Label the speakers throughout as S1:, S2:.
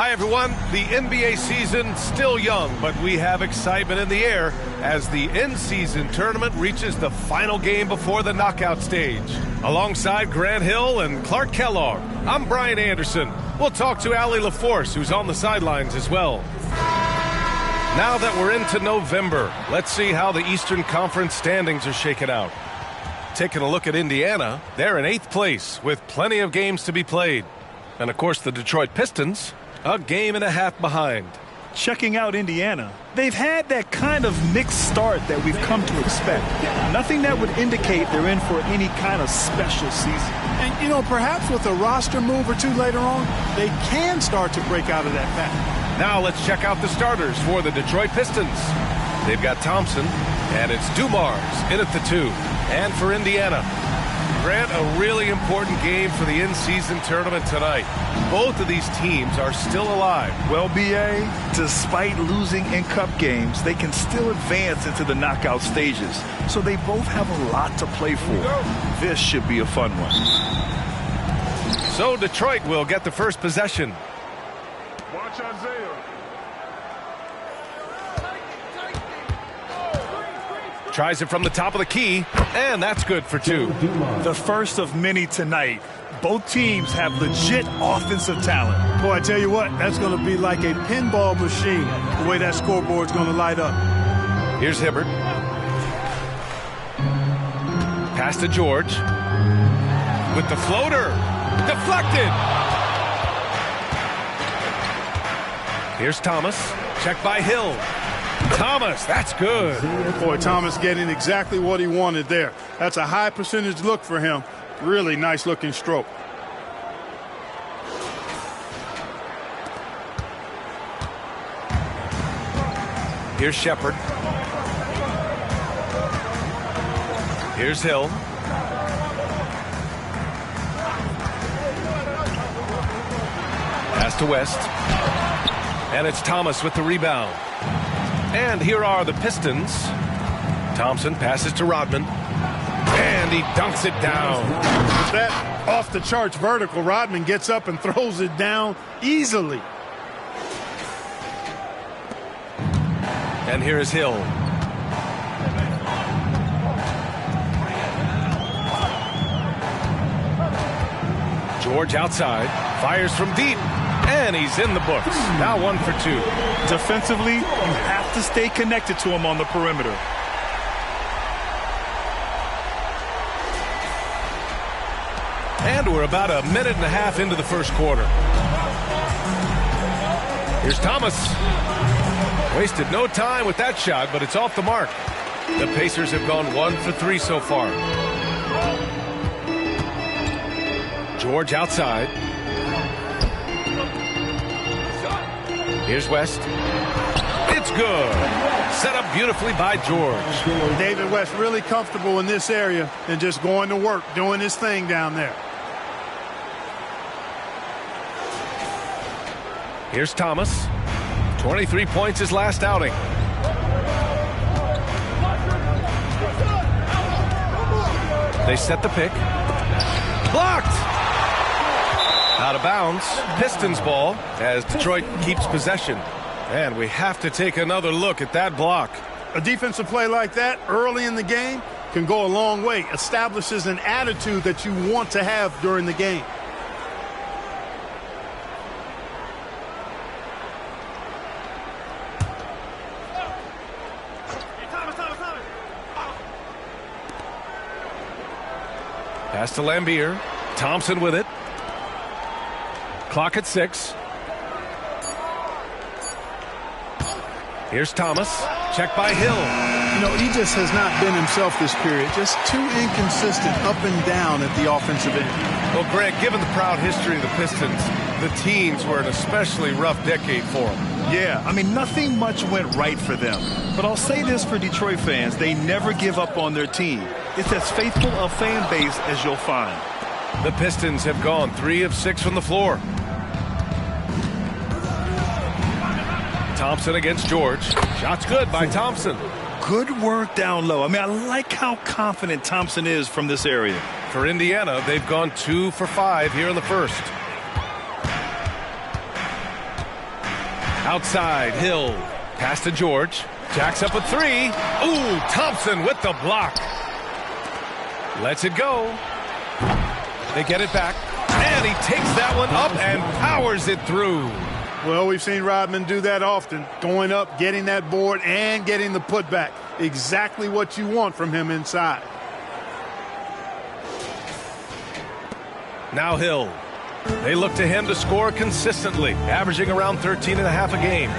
S1: Hi, everyone. The NBA season still young, but we have excitement in the air as the in-season tournament reaches the final game before the knockout stage. Alongside Grant Hill and Clark Kellogg, I'm Brian Anderson. We'll talk to Allie LaForce, who's on the sidelines as well. Now that we're into November, let's see how the Eastern Conference standings are shaken out. Taking a look at Indiana, they're in 8th place with plenty of games to be played. And, of course, the Detroit Pistons, a game and a half behind.
S2: Checking out Indiana, they've had that kind of mixed start that we've come to expect. Nothing that would indicate they're in for any kind of special season.
S3: And, you know, perhaps with a roster move or two later on, they can start to break out of that pattern.
S1: Now let's check out the starters for the Detroit Pistons. They've got Thompson, and it's Dumars in at the 2. And for Indiana, Grant, a really important game for the in-season tournament tonight. Both of these teams are still alive.
S2: Well, B.A., despite losing in cup games, they can still advance into the knockout stages. So they both have a lot to play for. This should be a fun one.
S1: So Detroit will get the first possession.
S4: Watch Isaiah.
S1: Tries it from the top of the key, and that's good for 2.
S2: The first of many tonight. Both teams have legit offensive talent.
S3: Boy, I tell you what, that's going to be like a pinball machine, the way that scoreboard's going to light up.
S1: Here's Hibbert. Pass to George. With the floater. Deflected. Here's Thomas. Check by Hill. Thomas, that's good.
S3: Boy, Thomas getting exactly what he wanted there. That's a high percentage look for him. Really nice looking stroke.
S1: Here's Shepard. Here's Hill. Pass to West. And it's Thomas with the rebound. And here are the Pistons. Thompson passes to Rodman. And he dunks it down.
S3: With that off-the-charts vertical, Rodman gets up and throws it down easily.
S1: And here is Hill. George outside. Fires from deep. And he's in the books. Now 1 for 2.
S2: Defensively, you have to stay connected to him on the perimeter.
S1: And we're about a minute and a half into the first quarter. Here's Thomas. Wasted no time with that shot, but it's off the mark. The Pacers have gone 1 for 3 so far. George outside. Here's West. It's good. Set up beautifully by George.
S3: David West really comfortable in this area and just going to work, doing his thing down there.
S1: Here's Thomas. 23 points his last outing. They set the pick. Blocked! Out of bounds. Pistons ball as Detroit keeps possession. And we have to take another look at that block.
S3: A defensive play like that early in the game can go a long way. Establishes an attitude that you want to have during the game.
S1: Pass to Lambier. Thompson with it. Clock at 6. Here's Thomas. Check by Hill.
S3: You know, he just has not been himself this period. Just too inconsistent up and down at the offensive end.
S1: Well, Grant, given the proud history of the Pistons, the teens were an especially rough decade for them.
S2: Yeah, I mean, nothing much went right for them. But I'll say this for Detroit fans, they never give up on their team. It's as faithful a fan base as you'll find.
S1: The Pistons have gone 3 of 6 from the floor. Thompson against George. Shot's good by Thompson.
S2: Good work down low. I mean, I like how confident Thompson is from this area.
S1: For Indiana, they've gone 2 for 5 here in the first. Outside, Hill. Pass to George. Jacks up a three. Ooh, Thompson with the block. Lets it go. They get it back. And he takes that one up and powers it through.
S3: Well, we've seen Rodman do that often. Going up, getting that board, and getting the putback. Exactly what you want from him inside.
S1: Now Hill. They look to him to score consistently, averaging around 13.5 a game.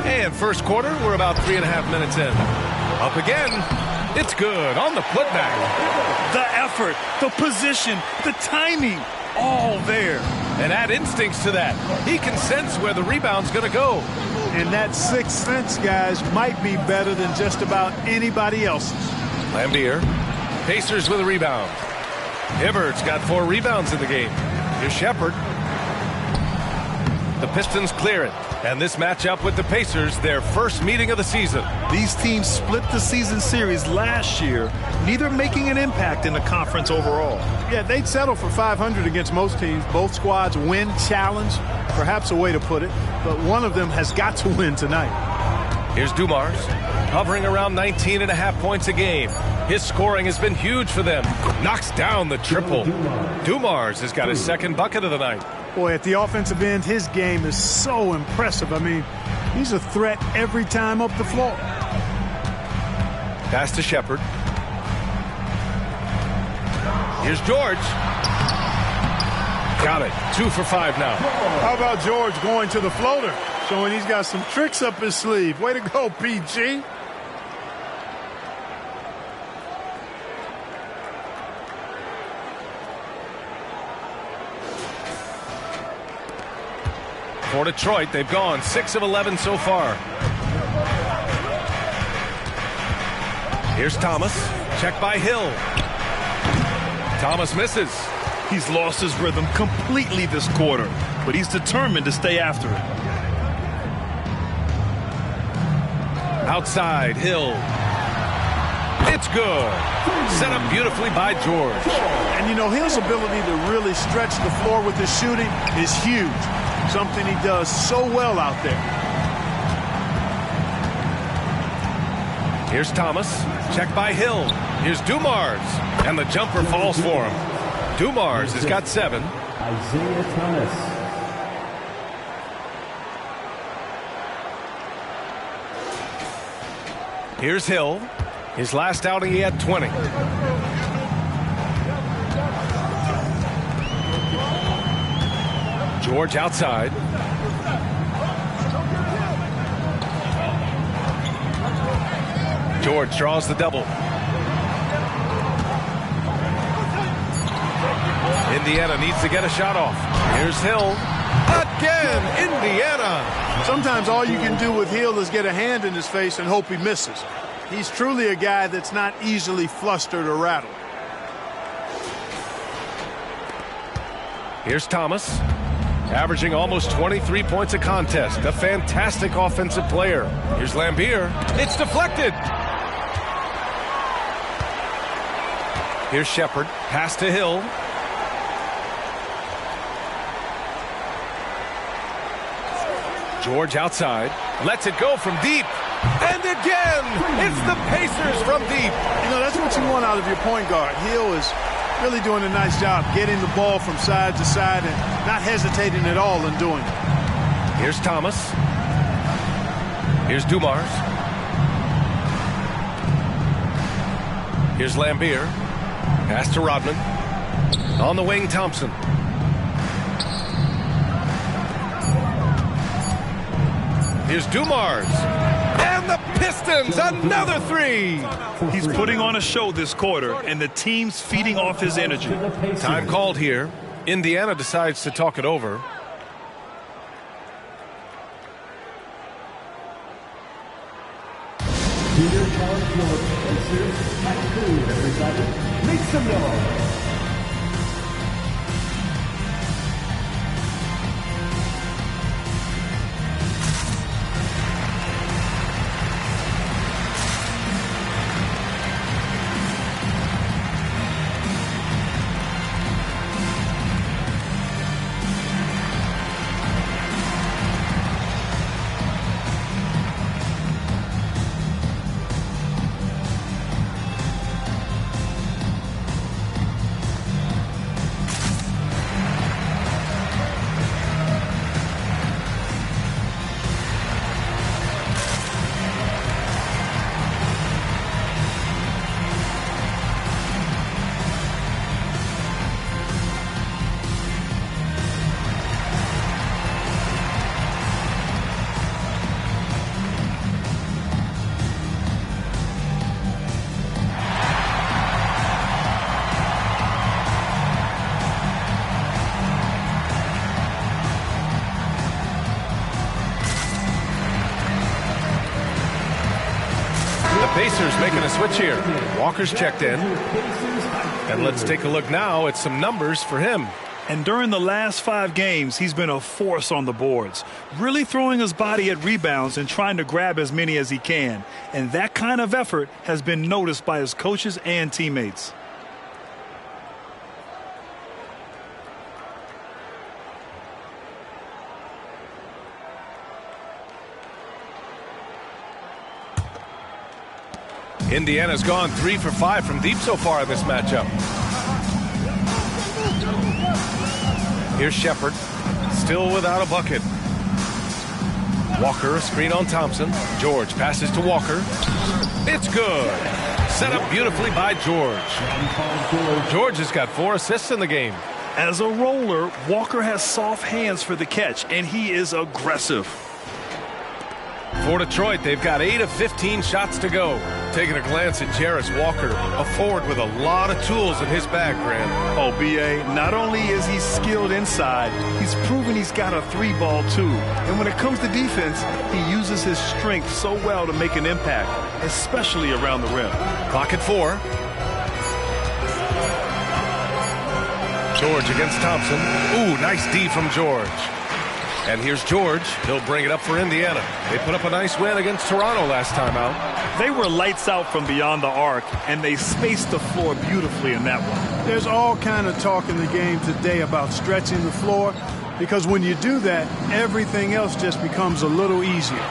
S1: And first quarter, we're about 3.5 minutes in. Up again. It's good on the putback.
S2: The effort, the position, the timing, all there.
S1: And add instincts to that. He can sense where the rebound's going to go.
S3: And that sixth sense, guys, might be better than just about anybody else's.
S1: Lambier. Pacers with a rebound. Hibbert's got 4 rebounds in the game. Here's Shepherd. The Pistons clear it. And this matchup with the Pacers, their first meeting of the season.
S2: These teams split the season series last year, neither making an impact in the conference overall.
S3: Yeah, they'd settle for 500 against most teams. Both squads win challenge, perhaps a way to put it. But one of them has got to win tonight.
S1: Here's Dumars, hovering around 19.5 points a game. His scoring has been huge for them. Knocks down the triple. Dumars has got his second bucket of the night.
S3: Boy, at the offensive end, his game is so impressive. I mean, he's a threat every time up the floor.
S1: Pass to Shepherd. Here's George. Got it. 2 for 5 now.
S3: How about George going to the floater? Showing he's got some tricks up his sleeve. Way to go, PG.
S1: For Detroit, they've gone 6 of 11 so far. Here's Thomas. Check by Hill. Thomas misses.
S2: He's lost his rhythm completely this quarter, but he's determined to stay after it.
S1: Outside, Hill. It's good. Set up beautifully by George.
S3: And, you know, Hill's ability to really stretch the floor with his shooting is huge. Something he does so well out there.
S1: Here's Thomas. Check by Hill. Here's Dumars. And the jumper falls for him. Dumars has got 7.
S5: Isaiah Thomas.
S1: Here's Hill. His last outing, he had 20. George outside. George draws the double. Indiana needs to get a shot off. Here's Hill. Again, Indiana.
S3: Sometimes all you can do with Hill is get a hand in his face and hope he misses. He's truly a guy that's not easily flustered or rattled.
S1: Here's Thomas, averaging almost 23 points a contest. A fantastic offensive player. Here's Lambier. It's deflected. Here's Shepherd. Pass to Hill. George outside. Lets it go from deep. And again, it's the Pacers from deep.
S3: You know, that's what you want out of your point guard. Hill is really doing a nice job getting the ball from side to side and not hesitating at all in doing it.
S1: Here's Thomas. Here's Dumars. Here's Lambier. Pass to Rodman. On the wing, Thompson. Here's Dumars. And the Pistons, another 3.
S2: He's putting on a show this quarter, and the team's feeding off his energy.
S1: Time called here. Indiana decides to talk it over.
S5: Peter Charles Phillips, Pacers, at 2, everybody. Make some noise.
S1: Pacers making a switch here. Walker's checked in. And let's take a look now at some numbers for him.
S2: And during the last 5 games, he's been a force on the boards, really throwing his body at rebounds and trying to grab as many as he can. And that kind of effort has been noticed by his coaches and teammates.
S1: Indiana's gone 3 for 5 from deep so far in this matchup. Here's Shepard, still without a bucket. Walker, a screen on Thompson. George passes to Walker. It's good. Set up beautifully by George. George has got 4 assists in the game.
S2: As a roller, Walker has soft hands for the catch, and he is aggressive.
S1: For Detroit, they've got 8 of 15 shots to go. Taking a glance at Jarris Walker, a forward with a lot of tools in his bag, Grant.
S2: Oh, B.A., not only is he skilled inside, he's proven he's got a 3-ball too. And when it comes to defense, he uses his strength so well to make an impact, especially around the rim.
S1: Clock at 4. George against Thompson. Ooh, nice D from George. And here's George. He'll bring it up for Indiana. They put up a nice win against Toronto last time out.
S2: They were lights out from beyond the arc, and they spaced the floor beautifully in that one.
S3: There's all kind of talk in the game today about stretching the floor, because when you do that, everything else just becomes a little easier.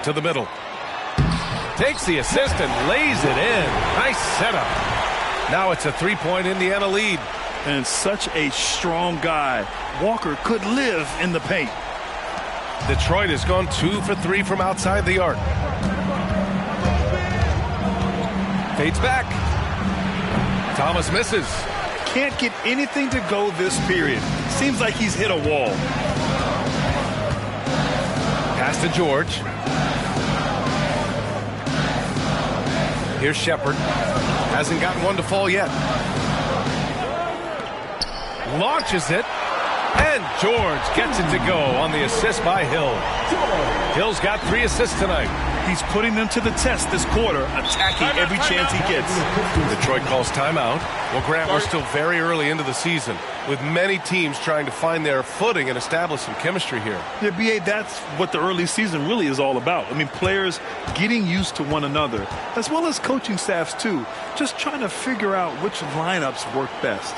S1: To the middle. Takes the assist and lays it in. Nice setup. Now it's a 3-point Indiana lead.
S2: And such a strong guy. Walker could live in the paint.
S1: Detroit has gone 2 for 3 from outside the arc. Fades back. Thomas misses.
S2: Can't get anything to go this period. Seems like he's hit a wall.
S1: Pass to George. Here's Shepard. Hasn't gotten one to fall yet. Launches it, and George gets it to go on the assist by Hill. Hill's got 3 assists tonight.
S2: He's putting them to the test this quarter, attacking every chance he gets.
S1: Detroit calls timeout. Well, Grant, we're still very early into the season, with many teams trying to find their footing and establish some chemistry here.
S2: Yeah, B.A., that's what the early season really is all about. I mean, players getting used to one another, as well as coaching staffs, too. Just trying to figure out which lineups work best.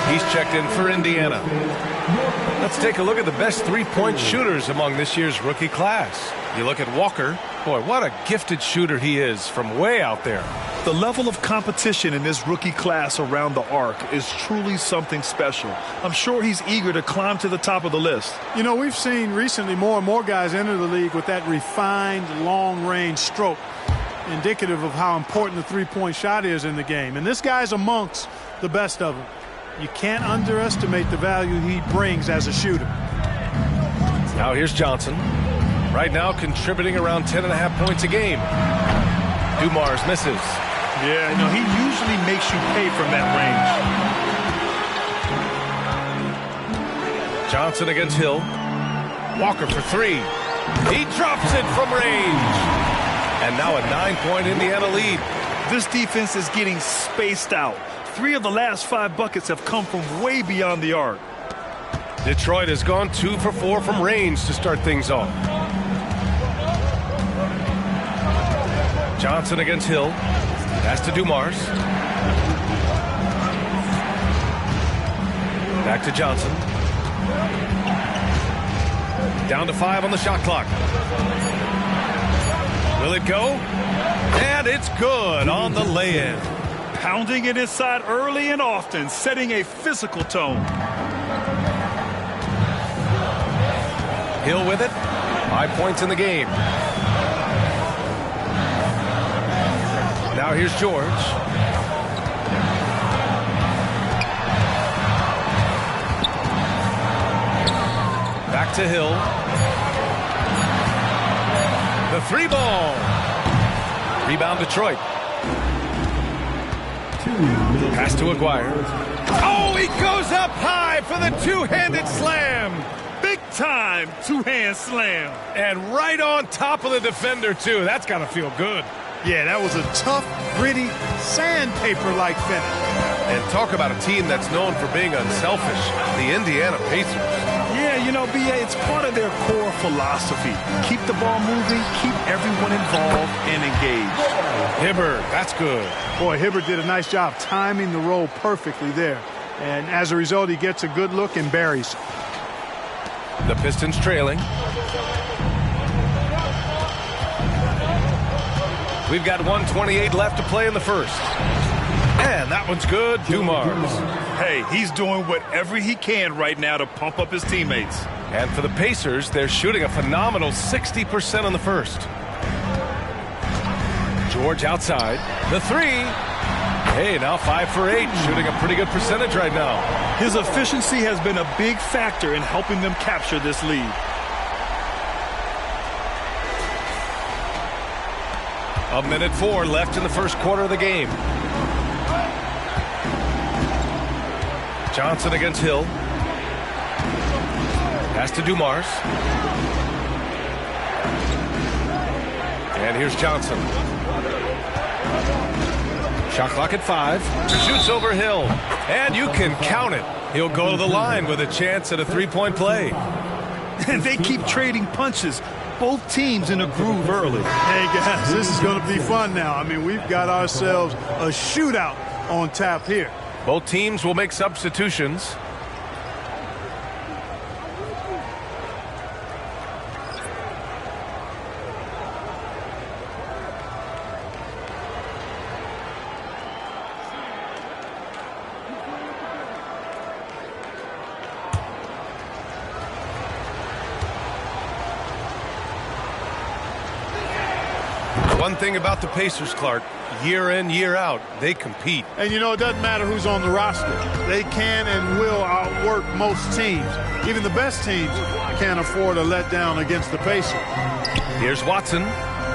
S1: He's checked in for Indiana. Let's take a look at the best three-point shooters among this year's rookie class. You look at Walker. Boy, what a gifted shooter he is from way out there.
S2: The level of competition in this rookie class around the arc is truly something special. I'm sure he's eager to climb to the top of the list.
S3: You know, we've seen recently more and more guys enter the league with that refined long-range stroke, indicative of how important the three-point shot is in the game. And this guy's amongst the best of them. You can't underestimate the value he brings as a shooter.
S1: Now here's Johnson. Right now contributing around 10.5 points a game. Dumars misses.
S2: Yeah, you know, he usually makes you pay from that range.
S1: Johnson against Hill. Walker for three. He drops it from range. And now a 9-point Indiana lead.
S2: This defense is getting spaced out. 3 of the last 5 buckets have come from way beyond the arc.
S1: Detroit has gone 2 for 4 from range to start things off. Johnson against Hill. Pass to Dumars. Back to Johnson. Down to 5 on the shot clock. Will it go? And it's good on the lay-in.
S2: Pounding it inside early and often, setting a physical tone.
S1: Hill with it. 5 points in the game. Now here's George. Back to Hill. The 3 ball. Rebound Detroit. Pass to Aguirre. Oh, he goes up high for the two-handed slam.
S2: Big time two-hand slam.
S1: And right on top of the defender, too. That's got to feel good.
S3: Yeah, that was a tough, gritty, sandpaper-like finish.
S1: And talk about a team that's known for being unselfish, the Indiana Pacers.
S2: Yeah, you know, B.A., it's part of their core philosophy. Keep the ball moving, keep everyone involved and engaged.
S1: Hibbert, that's good.
S3: Boy, Hibbert did a nice job timing the roll perfectly there. And as a result, he gets a good look and buries.
S1: The Pistons trailing. We've got 1:28 left to play in the first. And that one's good. Dumars.
S2: Hey, he's doing whatever he can right now to pump up his teammates.
S1: And for the Pacers, they're shooting a phenomenal 60% in the first. George outside. The 3. Hey, now 5 for 8. Shooting a pretty good percentage right now.
S2: His efficiency has been a big factor in helping them capture this lead.
S1: A minute 4 left in the first quarter of the game. Johnson against Hill. Pass to Dumars. And here's Johnson. Shot clock at 5. Shoots over Hill. And you can count it. He'll go to the line with a chance at a 3-point play.
S2: And they keep trading punches. Both teams in a groove early.
S3: Hey, guys, this is going to be fun now. I mean, we've got ourselves a shootout on tap here.
S1: Both teams will make substitutions. One thing about the Pacers, Clark, year in, year out, they compete.
S3: And, you know, it doesn't matter who's on the roster. They can and will outwork most teams. Even the best teams can't afford a letdown against the Pacers.
S1: Here's Watson.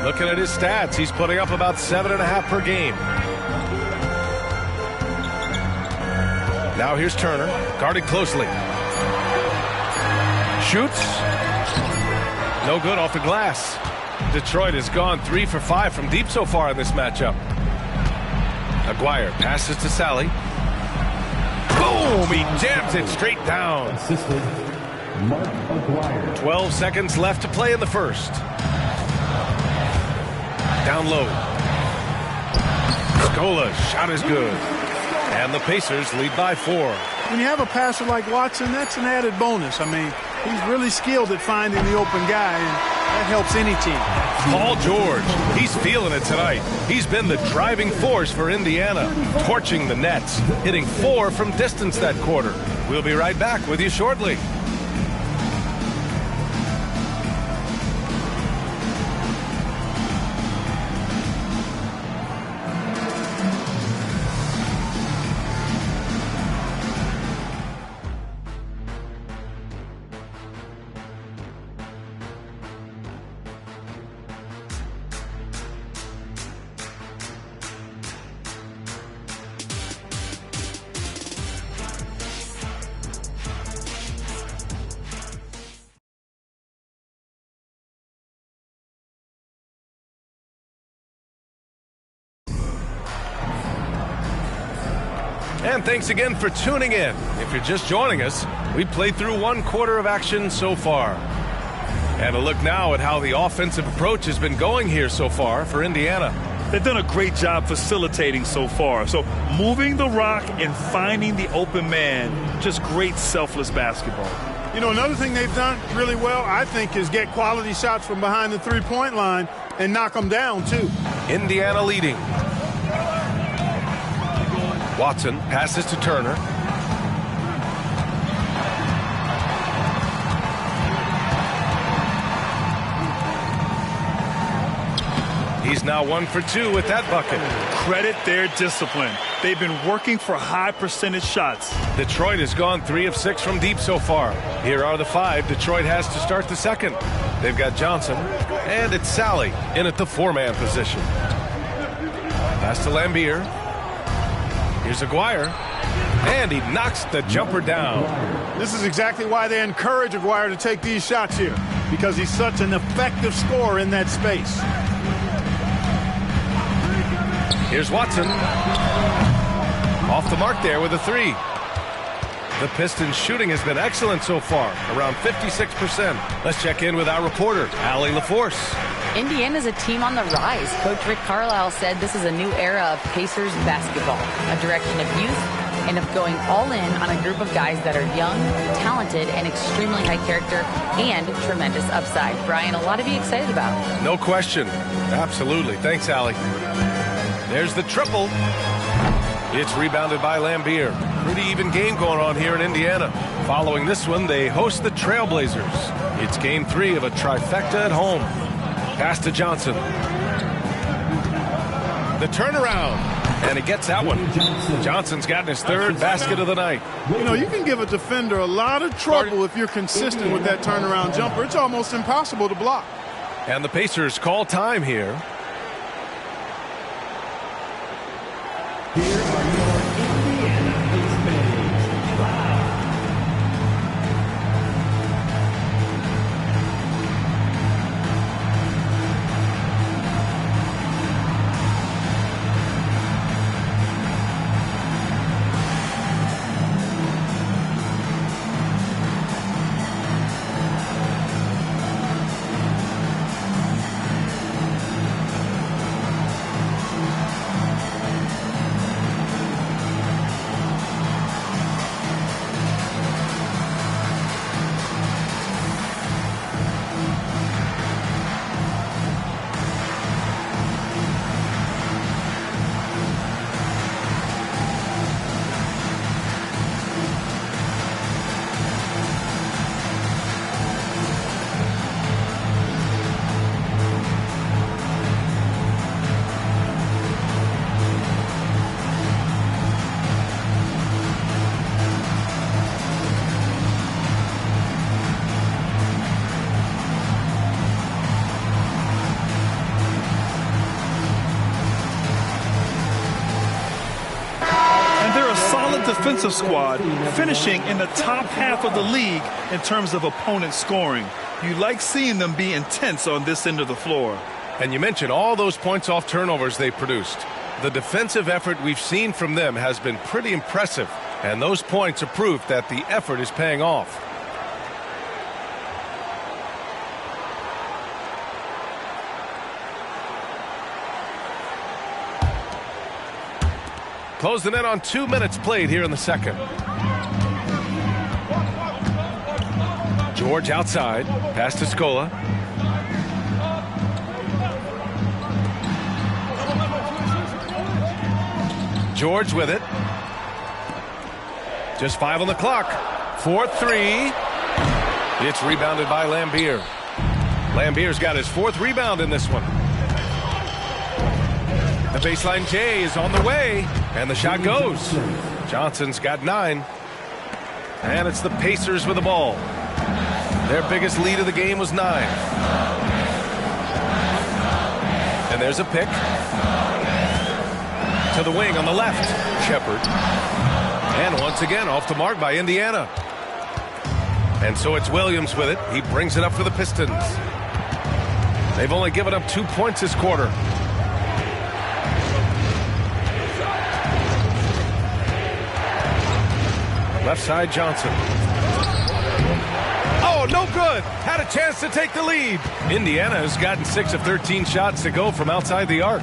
S1: Looking at his stats, he's putting up about 7.5 per game. Now here's Turner, guarded closely. Shoots. No good off the glass. Detroit has gone 3 for 5 from deep so far in this matchup. Aguirre passes to Sally. Boom! He jams it straight down. 12 seconds left to play in the first. Down low. Scola's shot is good. And the Pacers lead by 4.
S3: When you have a passer like Watson, that's an added bonus. I mean, he's really skilled at finding the open guy, and that helps any team.
S1: Paul George, he's feeling it tonight. He's been the driving force for Indiana, torching the Nets, hitting 4 from distance that quarter. We'll be right back with you shortly. And thanks again for tuning in. If you're just joining us, we played through 1 quarter of action so far. And a look now at how the offensive approach has been going here so far for Indiana.
S2: They've done a great job facilitating so far. So moving the rock and finding the open man, just great selfless basketball.
S3: You know, another thing they've done really well, I think, is get quality shots from behind the three-point line and knock them down, too.
S1: Indiana leading. Watson passes to Turner. He's now 1 for 2 with that bucket.
S2: Credit their discipline. They've been working for high percentage shots.
S1: Detroit has gone 3 of 6 from deep so far. Here are the 5 Detroit has to start the second. They've got Johnson, and it's Sally in at the 4-man position. Pass to Lambier. Here's Aguirre, and he knocks the jumper down.
S3: This is exactly why they encourage Aguirre to take these shots here, because he's such an effective scorer in that space.
S1: Here's Watson. Off the mark there with a 3. The Pistons shooting has been excellent so far, around 56%. Let's check in with our reporter, Allie LaForce.
S6: Indiana's a team on the rise. Coach Rick Carlisle said this is a new era of Pacers basketball, a direction of youth and of going all in on a group of guys that are young, talented, and extremely high character and tremendous upside. Brian, a lot to be excited about.
S1: No question. Absolutely. Thanks, Allie. There's the triple. It's rebounded by Lambier. Pretty even game going on here in Indiana. Following this one, they host the Trailblazers. It's game 3 of a trifecta at home. Pass to Johnson. The turnaround. And he gets that one. Johnson's gotten his 3rd basket of the night.
S3: You know, you can give a defender a lot of trouble if you're consistent with that turnaround jumper. It's almost impossible to block.
S1: And the Pacers call time here.
S5: Here are your Indiana Pacers. Wow.
S2: Defensive squad finishing in the top half of the league in terms of opponent scoring. You like seeing them be intense on this end of the floor.
S1: And you mentioned all those points off turnovers they produced. The defensive effort we've seen from them has been pretty impressive, and those points are proof that the effort is paying off. Closing in on 2 minutes played here in the second. George outside. Pass to Scola. George with it. Just 5 on the clock. 4-3. It's rebounded by Lambier. Lambier's got his 4th rebound in this one. The baseline J is on the way, and the shot goes. Johnson's got 9. And it's the Pacers with the ball. Their biggest lead of the game was 9. And there's a pick. To the wing on the left. Shepard. And once again off the mark by Indiana. And so it's Williams with it. He brings it up for the Pistons. They've only given up 2 points this quarter. Left side, Johnson. Oh, no good. Had a chance to take the lead. Indiana has gotten 6 of 13 shots to go from outside the arc.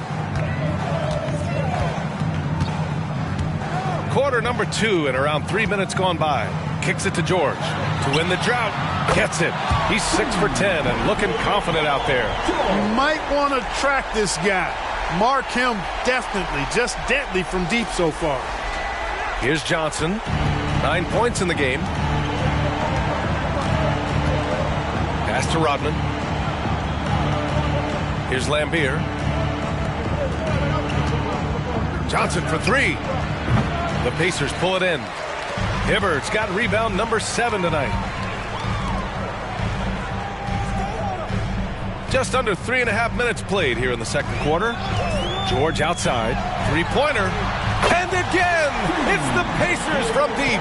S1: Quarter number 2 and around 3 minutes gone by. Kicks it to George to win the drought. Gets it. He's 6 for 10 and looking confident out there.
S3: You might want to track this guy. Mark him definitely. Just deadly from deep so far.
S1: Here's Johnson. 9 points in the game. Pass to Rodman. Here's Lambier. Johnson for 3. The Pacers pull it in. Hibbert's got rebound number 7 tonight. Just under 3.5 minutes played here in the second quarter. George outside. Three-pointer. And again, it's the Pacers from deep.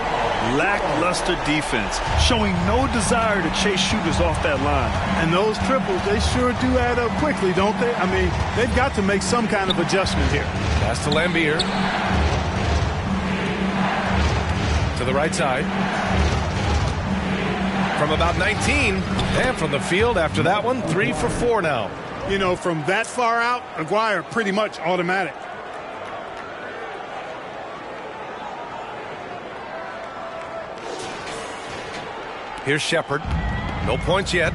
S2: Lackluster defense, showing no desire to chase shooters off that line.
S3: And those triples, they sure do add up quickly, don't they? I mean, they've got to make some kind of adjustment here.
S1: Pass to Lambier. To the right side. From about 19. And from the field after that one, 3 for 4 now.
S3: You know, from that far out, Aguirre pretty much automatic.
S1: Here's Shepard. No points yet.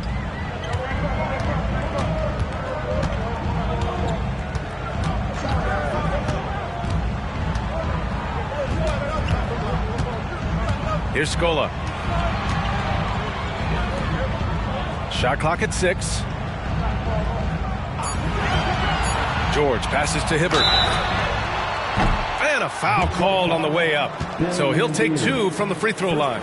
S1: Here's Scola. Shot clock at 6. George passes to Hibbert. And a foul called on the way up. So he'll take 2 from the free throw line.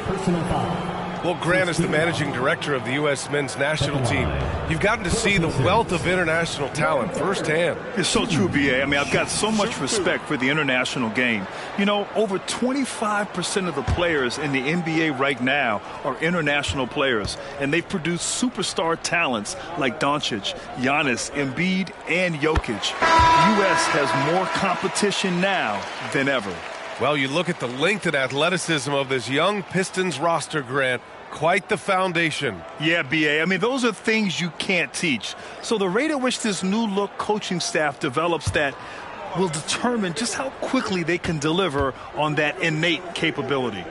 S1: Well, Grant is the managing director of the U.S. men's national team. You've gotten to see the wealth of international talent firsthand.
S2: It's so true, B.A. I mean, I've got so much respect for the international game. You know, over 25% of the players in the NBA right now are international players, and they've produced superstar talents like Doncic, Giannis, Embiid, and Jokic. The U.S. has more competition now than ever.
S1: Well, you look at the length and athleticism of this young Pistons roster, Grant. Quite the foundation.
S2: Yeah, B.A. I mean, those are things you can't teach. So the rate at which this new-look coaching staff develops that will determine just how quickly they can deliver on that innate capability.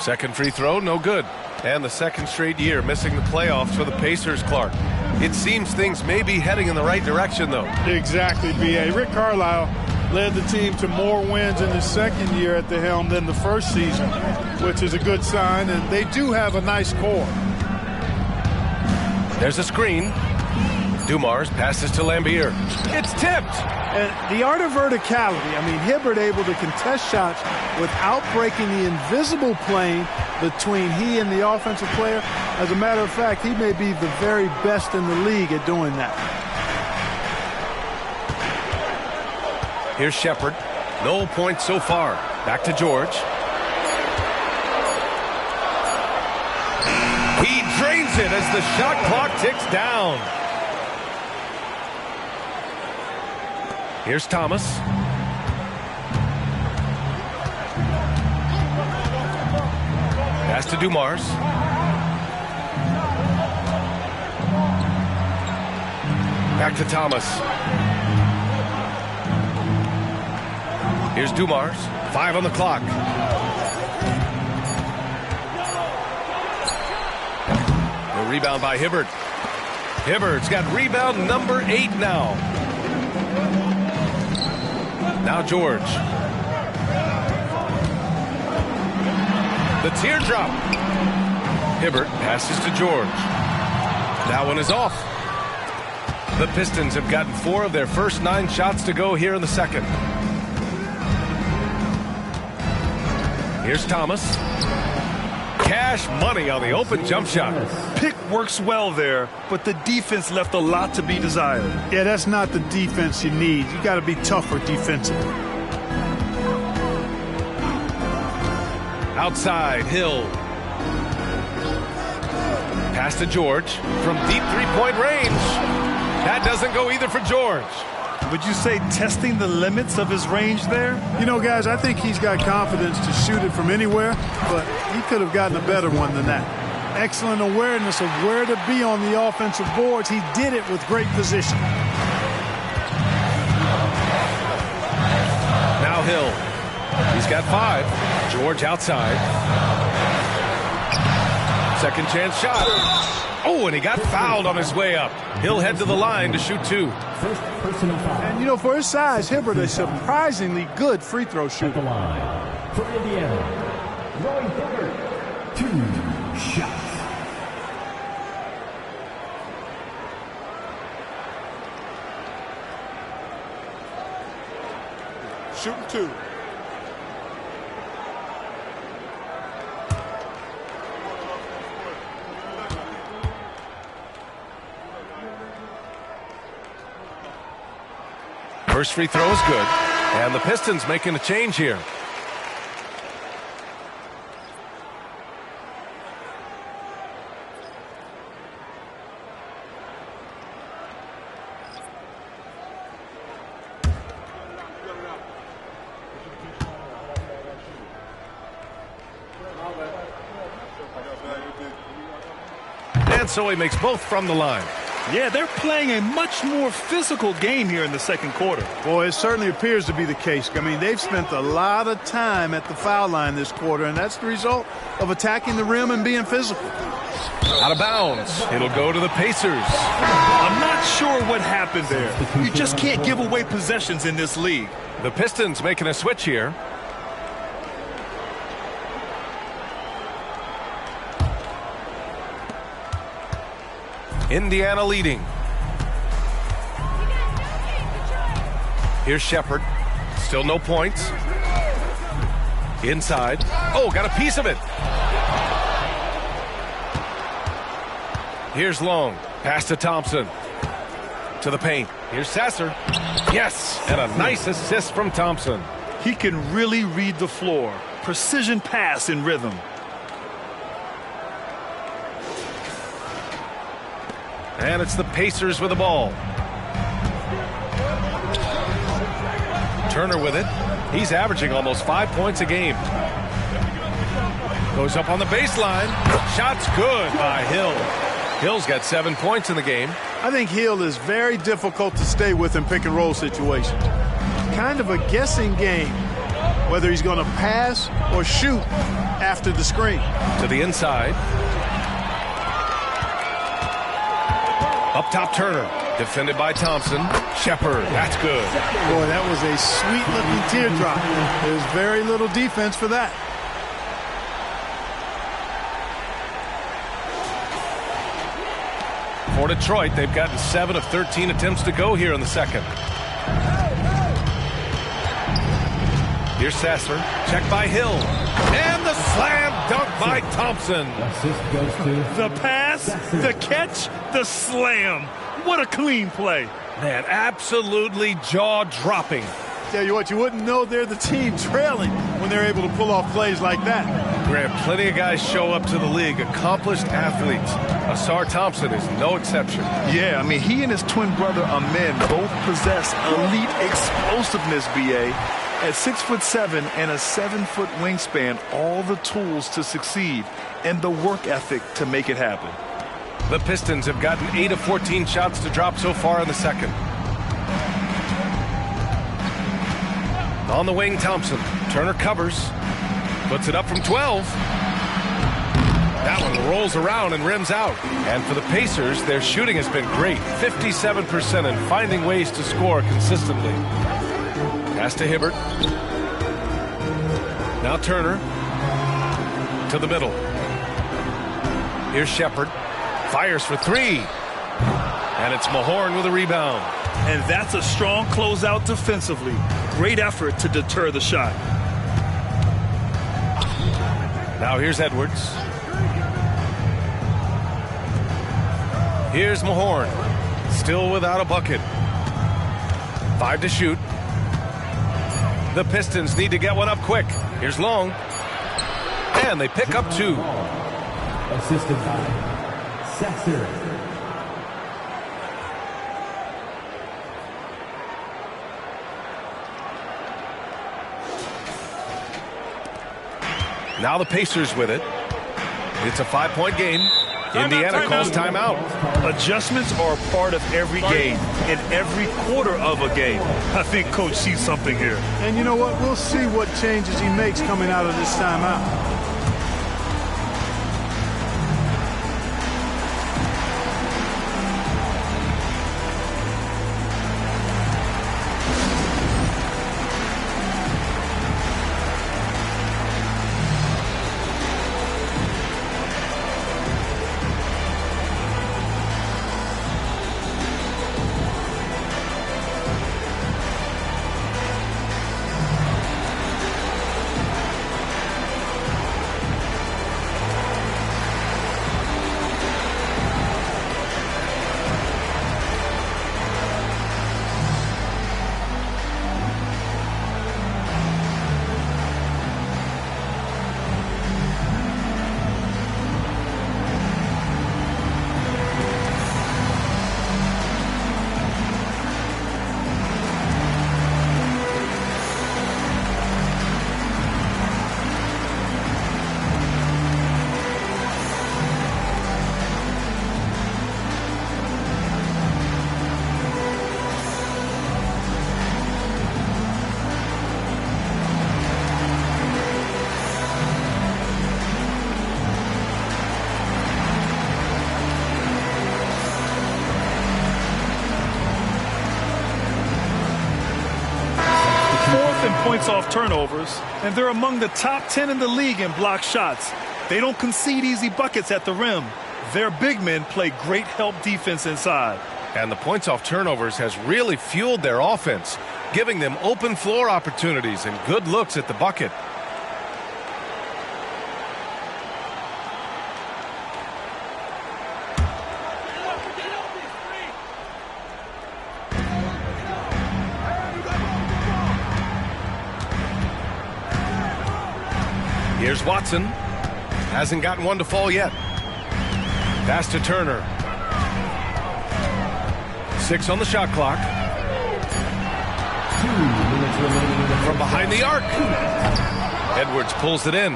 S1: Second free throw, no good. And the second straight year missing the playoffs for the Pacers, Clark. It seems things may be heading in the right direction, though.
S3: Exactly, B.A. Rick Carlisle led the team to more wins in his second year at the helm than the first season, which is a good sign, and they do have a nice core.
S1: There's a screen. Dumars passes to Lambier. It's tipped.
S3: And the art of verticality, I mean, Hibbert able to contest shots without breaking the invisible plane between he and the offensive player. As a matter of fact, he may be the very best in the league at doing that.
S1: Here's Shepard. No points so far. Back to George. He drains it as the shot clock ticks down. Here's Thomas. Pass to Dumars. Back to Thomas. Here's Dumars. 5 on the clock. The rebound by Hibbert. Hibbert's got rebound number 8 now. Now George. The teardrop. Hibbert passes to George. That one is off. The Pistons have gotten 4 of their first 9 shots to go here in the second. Here's Thomas. Cash money on the open jump shot.
S2: Pick works well there, but the defense left a lot to be desired.
S3: Yeah, that's not the defense you need. You got to be tougher defensively.
S1: Outside, Hill. Pass to George from deep three-point range. That doesn't go either for George.
S2: Would you say testing the limits of his range there?
S3: You know, guys, I think he's got confidence to shoot it from anywhere, but he could have gotten a better one than that. Excellent awareness of where to be on the offensive boards. He did it with great position.
S1: Now Hill. He's got 5. George outside. Second chance shot. Oh, and he got fouled on his way up. He'll head to the line to shoot 2.
S5: First personal foul.
S3: And, you know, for his size, Hibbert is a surprisingly good free throw
S5: At the
S3: shooter.
S5: line for Indiana, Roy Hibbert, 2 shots.
S3: Shooting 2.
S1: First free throw is good. And the Pistons making a change here. And so he makes both from the line.
S2: Yeah, they're playing a much more physical game here in the second quarter.
S3: Boy, it certainly appears to be the case. I mean, they've spent a lot of time at the foul line this quarter, and that's the result of attacking the rim and being physical.
S1: Out of bounds. It'll go to the Pacers.
S2: I'm not sure what happened there. You just can't give away possessions in this league.
S1: The Pistons making a switch here. Indiana leading. Here's Shepherd. Still no points. Inside. Oh, got a piece of it. Here's Long. Pass to Thompson. To the paint. Here's Sasser. Yes, and a nice assist from Thompson.
S2: He can really read the floor. Precision pass in rhythm.
S1: And it's the Pacers with the ball. Turner with it. He's averaging almost 5 points a game. Goes up on the baseline. Shot's good by Hill. Hill's got 7 points in the game.
S3: I think Hill is very difficult to stay with in pick and roll situations. Kind of a guessing game, whether he's going to pass or shoot after the screen.
S1: To the inside. Up top, Turner. Defended by Thompson. Shepherd. That's good.
S3: Boy, that was a sweet-looking teardrop. There's very little defense for that.
S1: For Detroit, they've gotten 7 of 13 attempts to go here in the second. Here's Sasser. Check by Hill. And the slam dunk by Thompson.
S5: Assist goes to
S2: The pass, the catch, the slam. What a clean play.
S1: Man, absolutely jaw-dropping.
S3: Tell you what, you wouldn't know they're the team trailing when they're able to pull off plays like that.
S1: Graham, plenty of guys show up to the league, accomplished athletes. Asar Thompson is no exception.
S2: Yeah, I mean, he and his twin brother Amin both possess elite explosiveness, B.A. At 6'7" and a 7-foot wingspan, all the tools to succeed and the work ethic to make it happen.
S1: The Pistons have gotten 8 of 14 shots to drop so far in the second. On the wing, Thompson. Turner covers. Puts it up from 12. That one rolls around and rims out. And for the Pacers, their shooting has been great. 57% and finding ways to score consistently. Pass to Hibbert. Now Turner. To the middle. Here's Shepherd. Fires for 3. And it's Mahorn with a rebound.
S2: And that's a strong closeout defensively. Great effort to deter the shot.
S1: Now here's Edwards. Here's Mahorn. Still without a bucket. 5 to shoot. The Pistons need to get one up quick. Here's Long. And they pick up 2.
S5: assisted by Sasser.
S1: Now the Pacers with it. It's a 5-point game. Indiana calls timeout.
S2: Adjustments are a part of every game, in every quarter of a game. I think Coach sees something here.
S3: And you know what? We'll see what changes he makes coming out of this timeout.
S2: Points off turnovers, and they're among the top 10 in the league in block shots. They don't concede easy buckets at the rim. Their big men play great help defense inside.
S1: And the points off turnovers has really fueled their offense, giving them open floor opportunities and good looks at the bucket. Here's Watson. Hasn't gotten one to fall yet. Pass to Turner. 6 on the shot clock.
S5: 2 minutes remaining.
S1: From behind the arc. Edwards pulls it in.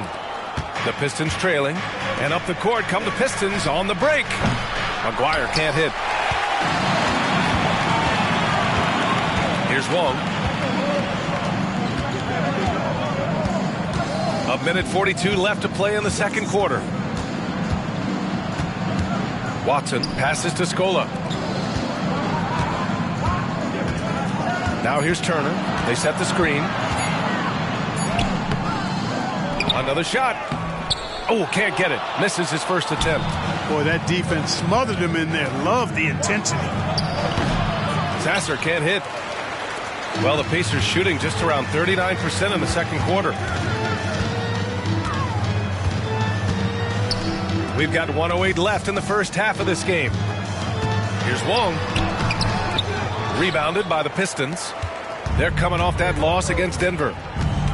S1: The Pistons trailing. And up the court come the Pistons on the break. McGuire can't hit. Here's Wong. A minute 42 left to play in the second quarter. Watson passes to Scola. Now here's Turner. They set the screen. Another shot. Oh, can't get it. Misses his first attempt.
S3: Boy, that defense smothered him in there. Love the intensity.
S1: Sasser can't hit. Well, the Pacers shooting just around 39% in the second quarter. We've got 1:08 left in the first half of this game. Here's Wong. Rebounded by the Pistons. They're coming off that loss against Denver.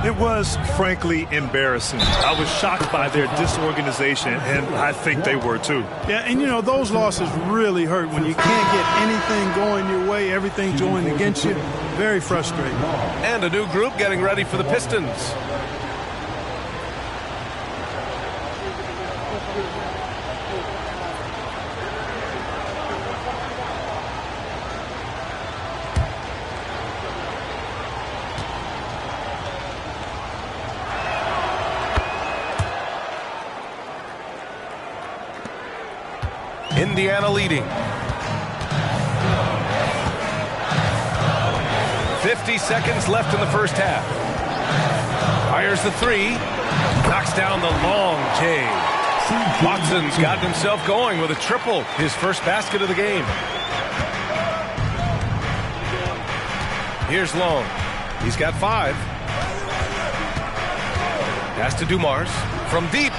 S2: It was, frankly, embarrassing. I was shocked by their disorganization, and I think they were too.
S3: Yeah, and you know, those losses really hurt when you can't get anything going your way, everything's going against you. Very frustrating.
S1: And a new group getting ready for the Pistons. Indiana leading. 50 seconds left in the first half. Fires the three. Knocks down the long J. Watson's gotten himself going with a triple. His first basket of the game. Here's Long. He's got 5. Pass to Dumars. From deep.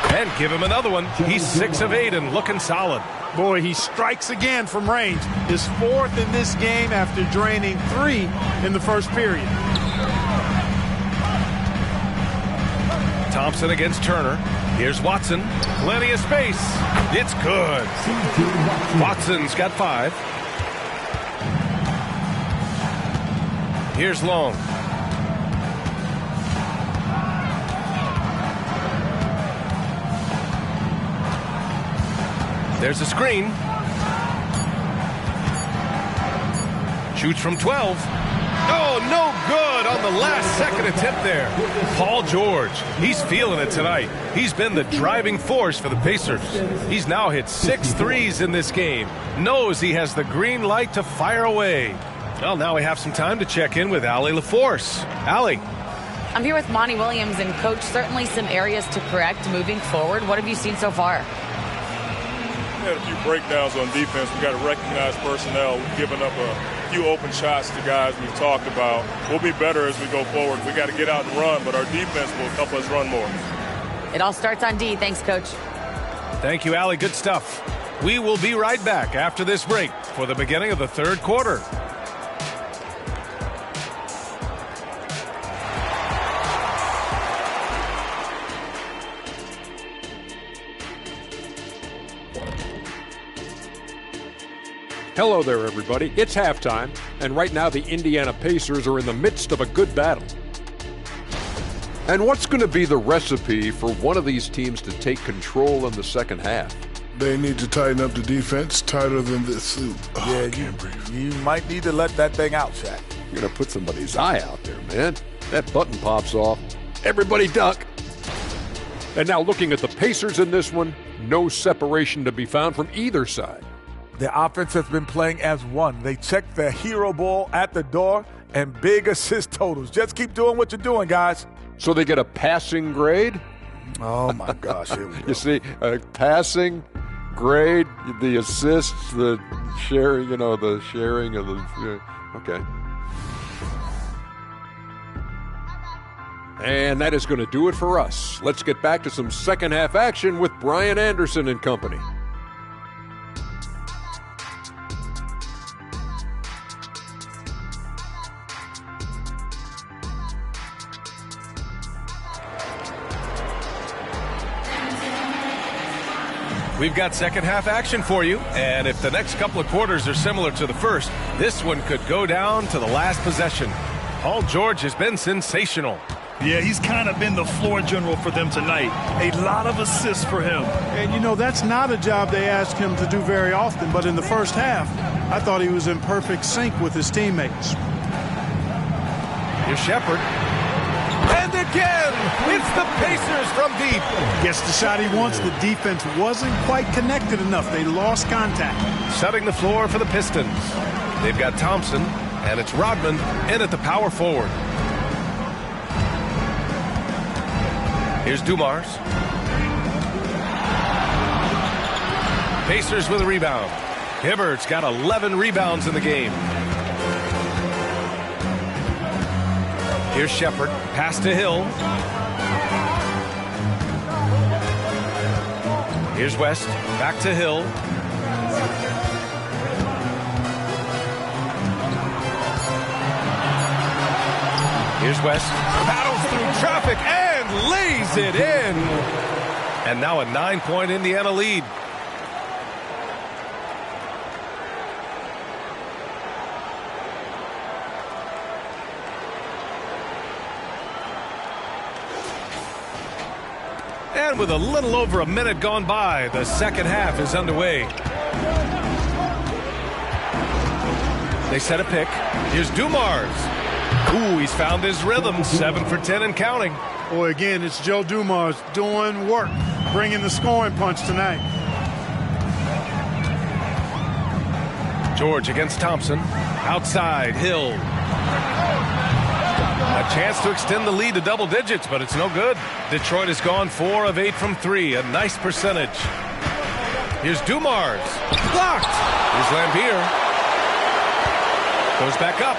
S1: And give him another one. He's 6 of 8 and looking solid.
S3: Boy, he strikes again from range. His 4th in this game after draining 3 in the first period.
S1: Thompson against Turner. Here's Watson. Plenty of space. It's good. Watson's got 5. Here's Long. There's a screen. Shoots from 12. Oh, no good on the last second attempt there. Paul George, he's feeling it tonight. He's been the driving force for the Pacers. He's now hit 6 threes in this game. Knows he has the green light to fire away. Well, now we have some time to check in with Allie LaForce. Allie.
S6: I'm here with Monty Williams, and Coach, certainly some areas to correct moving forward. What have you seen so far?
S4: We had a few breakdowns on defense. We got to recognize personnel. We've given up a few open shots to guys we've talked about. We'll be better as we go forward. We got to get out and run, but our defense will help us run more.
S6: It all starts on D. Thanks, Coach.
S1: Thank you, Allie. Good stuff. We will be right back after this break for the beginning of the third quarter.
S7: Hello there, everybody. It's halftime, and right now the Indiana Pacers are in the midst of a good battle. And what's going to be the recipe for one of these teams to take control in the second half?
S8: They need to tighten up the defense tighter than this suit. Oh, I can't breathe.
S9: You might need to let that thing out, Shaq.
S7: You're going to put somebody's eye out there, man. That button pops off. Everybody duck. And now looking at the Pacers in this one, no separation to be found from either side.
S9: The offense has been playing as one. They checked the hero ball at the door and big assist totals. Just keep doing what you're doing, guys.
S7: So they get a passing grade?
S9: Oh, my gosh. Here we go.
S7: You see, a passing grade, the assists, the sharing, the sharing of the... Okay. And that is going to do it for us. Let's get back to some second half action with Brian Anderson and company.
S1: We've got second half action for you, and if the next couple of quarters are similar to the first, this one could go down to the last possession. Paul George has been sensational.
S2: Yeah, he's kind of been the floor general for them tonight. A lot of assists for him.
S3: And, that's not a job they ask him to do very often, but in the first half, I thought he was in perfect sync with his teammates.
S1: Here's Shepard. And again, it's the Pacers from deep.
S3: Gets the shot he wants. The defense wasn't quite connected enough. They lost contact.
S1: Setting the floor for the Pistons. They've got Thompson, and it's Rodman in at the power forward. Here's Dumars. Pacers with a rebound. Hibbert's got 11 rebounds in the game. Here's Shepard. Pass to Hill. Here's West. Back to Hill. Here's West. Battles through traffic and lays it in. And now a 9-point Indiana lead. And with a little over a minute gone by, the second half is underway. They set a pick. Here's Dumars. Ooh, he's found his rhythm. 7 for 10 and counting.
S3: Boy, again, it's Joe Dumars doing work, bringing the scoring punch tonight.
S1: George against Thompson. Outside, Hill. A chance to extend the lead to double digits, but it's no good. Detroit has gone 4 of 8 from 3, a nice percentage. Here's Dumars. Blocked. Here's Lampier. Goes back up.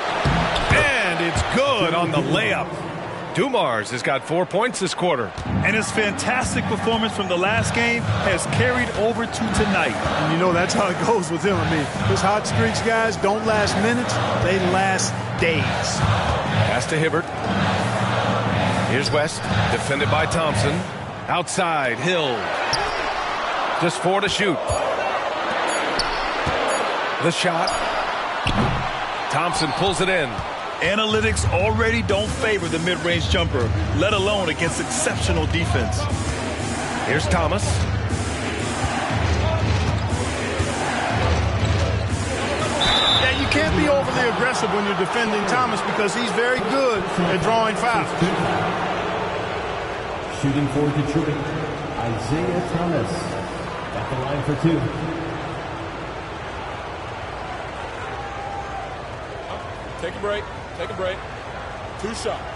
S1: And it's good on the layup. Dumars has got 4 points this quarter.
S2: And his fantastic performance from the last game has carried over to tonight.
S3: And that's how it goes with him. I mean, his hot streaks, guys, don't last minutes. They last days.
S1: Pass to Hibbert. Here's West, defended by Thompson. Outside, Hill. Just 4 to shoot. The shot. Thompson pulls it in.
S2: Analytics already don't favor the mid-range jumper, let alone against exceptional defense.
S1: Here's Thomas.
S3: can't be overly aggressive when you're defending Thomas because he's very good at drawing fouls.
S5: Shooting for Detroit, Isaiah Thomas at the line for 2.
S4: Take a break. Take a break. 2 shots.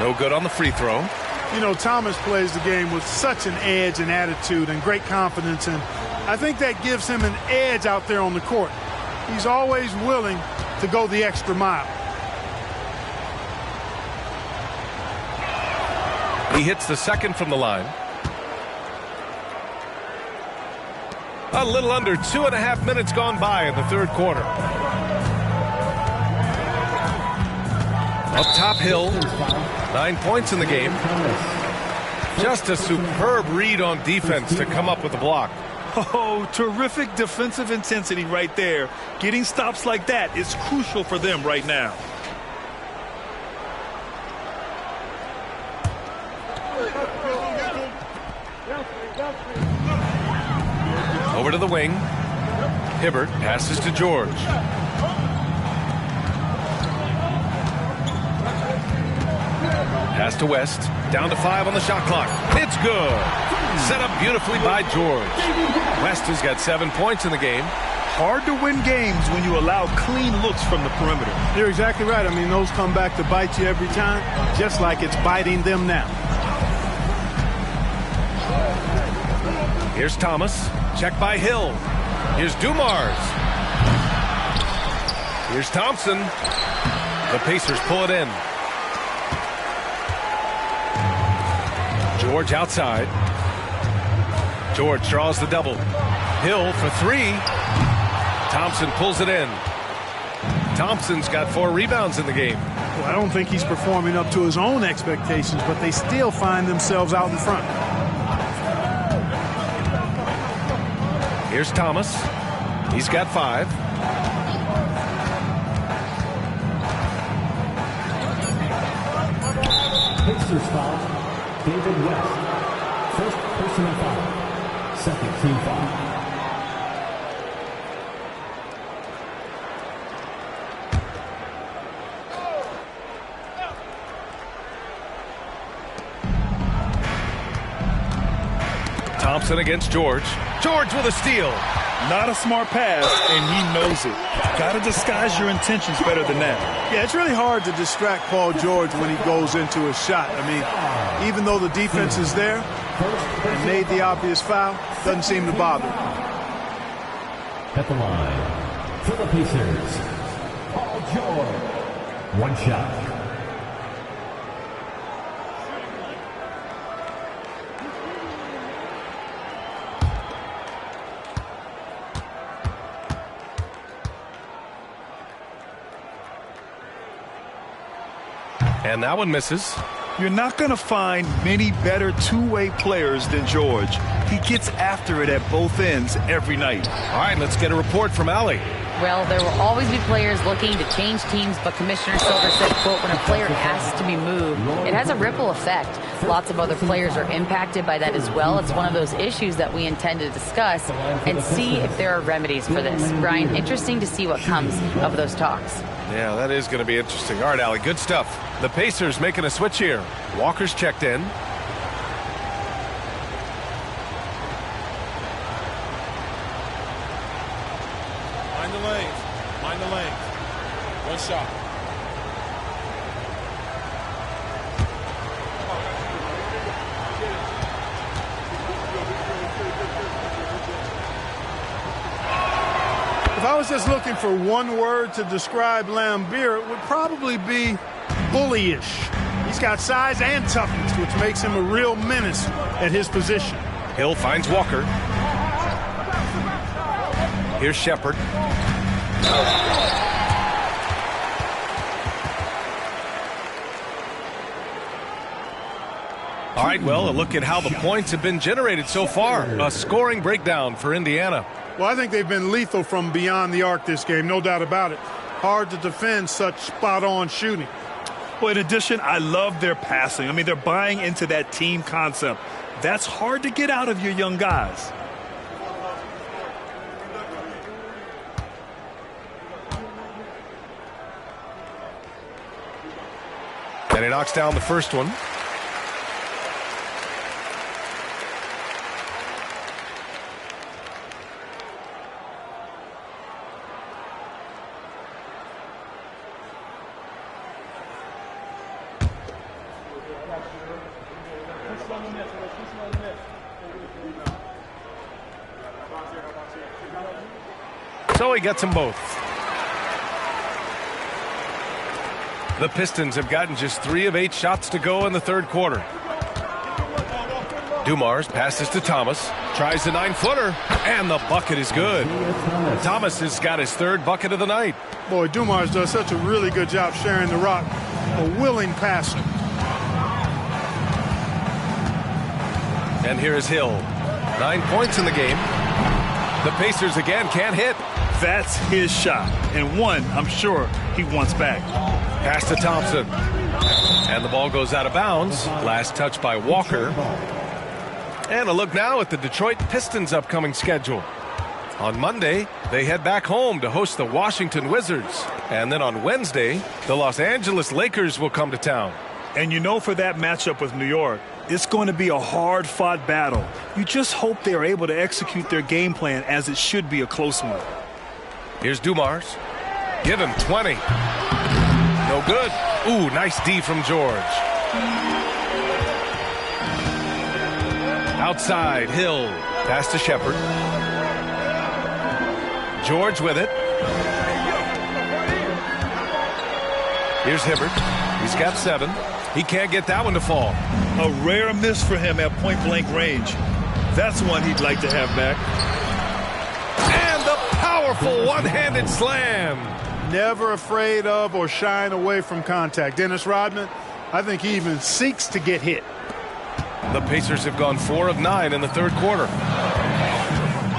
S1: No good on the free throw.
S3: You know, Thomas plays the game with such an edge and attitude and great confidence, and I think that gives him an edge out there on the court. He's always willing to go the extra mile.
S1: He hits the second from the line. A little under 2.5 minutes gone by in the third quarter. Up top, Hill. 9 points in the game. Just a superb read on defense to come up with a block.
S2: Oh, terrific defensive intensity right there. Getting stops like that is crucial for them right now.
S1: Over to the wing. Hibbert passes to George. Pass to West. Down to 5 on the shot clock. It's good. Set up beautifully by George. West has got 7 points in the game.
S2: Hard to win games when you allow clean looks from the perimeter.
S3: You're exactly right. I mean, those come back to bite you every time, just like it's biting them now.
S1: Here's Thomas. Check by Hill. Here's Dumars. Here's Thompson. The Pacers pull it in. George outside. George draws the double. Hill for 3. Thompson pulls it in. Thompson's got 4 rebounds in the game.
S3: Well, I don't think he's performing up to his own expectations, but they still find themselves out in front.
S1: Here's Thomas. He's got 5.
S5: Pacers foul, David West. First personal foul. Second team foul.
S1: Thompson against George. George with a steal.
S2: Not a smart pass, and he knows it. Got to disguise your intentions better than that.
S3: Yeah, it's really hard to distract Paul George when he goes into a shot. I mean, even though the defense is there and made the obvious foul, doesn't seem to bother.
S5: At the line for the Pacers, Paul George. 1 shot.
S1: And that one misses.
S2: You're not going to find many better two-way players than George. He gets after it at both ends every night.
S1: All right, let's get a report from Allie.
S6: Well, there will always be players looking to change teams, but Commissioner Silver said, quote, when a player asks to be moved, it has a ripple effect. Lots of other players are impacted by that as well. It's one of those issues that we intend to discuss and see if there are remedies for this. Brian, interesting to see what comes of those talks.
S1: Yeah, that is going to be interesting. All right, Allie, good stuff. The Pacers making a switch here. Walker's checked in.
S4: Mind the lanes. Mind the lanes. 1 shot.
S3: If I was just looking for one word to describe Lambeer, it would probably be bullyish. He's got size and toughness, which makes him a real menace at his position.
S1: Hill finds Walker. Here's Shepard. All right, well, a look at how the points have been generated so far. A scoring breakdown for Indiana.
S3: Well, I think they've been lethal from beyond the arc this game, no doubt about it. Hard to defend such spot-on shooting.
S2: Well, in addition, I love their passing. I mean, they're buying into that team concept. That's hard to get out of your young guys.
S1: And he knocks down the first one. So he gets them both. The Pistons have gotten just 3 of 8 shots to go in the third quarter. Dumars passes to Thomas, tries the 9-footer, and the bucket is good. Thomas has got his 3rd bucket of the night.
S3: Boy, Dumars does such a really good job sharing the rock. A willing passer.
S1: And here is Hill. 9 points in the game. The Pacers again can't hit.
S2: That's his shot, and one I'm sure he wants back.
S1: Pass to Thompson. And the ball goes out of bounds. Last touch by Walker. And a look now at the Detroit Pistons' upcoming schedule. On Monday, they head back home to host the Washington Wizards. And then on Wednesday, the Los Angeles Lakers will come to town.
S2: And you know, for that matchup with New York, it's going to be a hard-fought battle. You just hope they are able to execute their game plan as it should be a close one.
S1: Here's Dumars. Give him 20. No good. Ooh, nice D from George. Outside, Hill. Pass to Shepard. George with it. Here's Hibbert. He's got 7. He can't get that one to fall.
S2: A rare miss for him at point-blank range. That's one he'd like to have back.
S1: And the powerful one-handed slam.
S3: Never afraid of or shying away from contact. Dennis Rodman, I think he even seeks to get hit.
S1: The Pacers have gone 4 of 9 in the third quarter.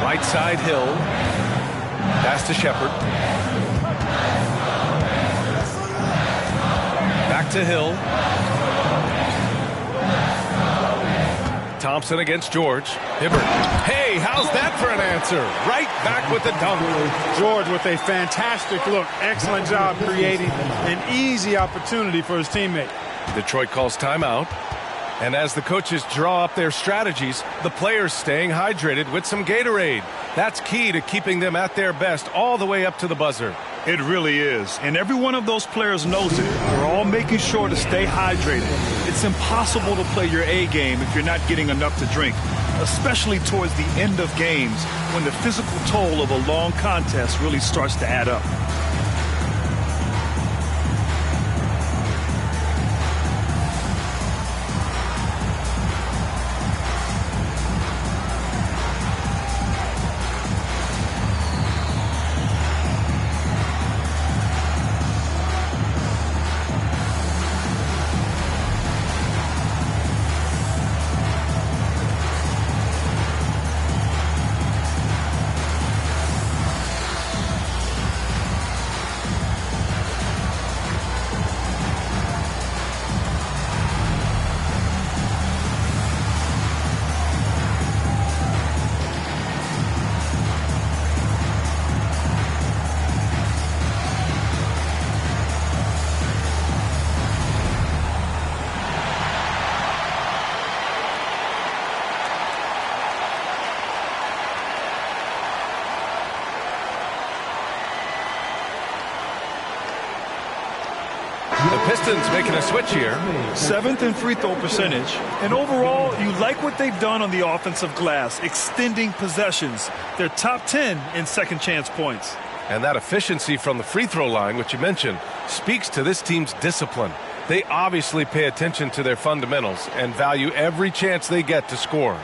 S1: Right side, Hill. Pass to Shepard. Back to Hill. Thompson against George. Hibbert. Hey, how's that for an answer? Right back with the dunk.
S3: George with a fantastic look. Excellent job creating an easy opportunity for his teammate.
S1: Detroit calls timeout. And as the coaches draw up their strategies, the players staying hydrated with some Gatorade. That's key to keeping them at their best all the way up to the buzzer.
S2: It really is. And every one of those players knows it. They're all making sure to stay hydrated. It's impossible to play your A game if you're not getting enough to drink, especially towards the end of games when the physical toll of a long contest really starts to add up.
S1: The Pistons making a switch here.
S2: 7th in free throw percentage. And overall, you like what they've done on the offensive glass, extending possessions. They're top 10 in second chance points.
S1: And that efficiency from the free throw line, which you mentioned, speaks to this team's discipline. They obviously pay attention to their fundamentals and value every chance they get to score.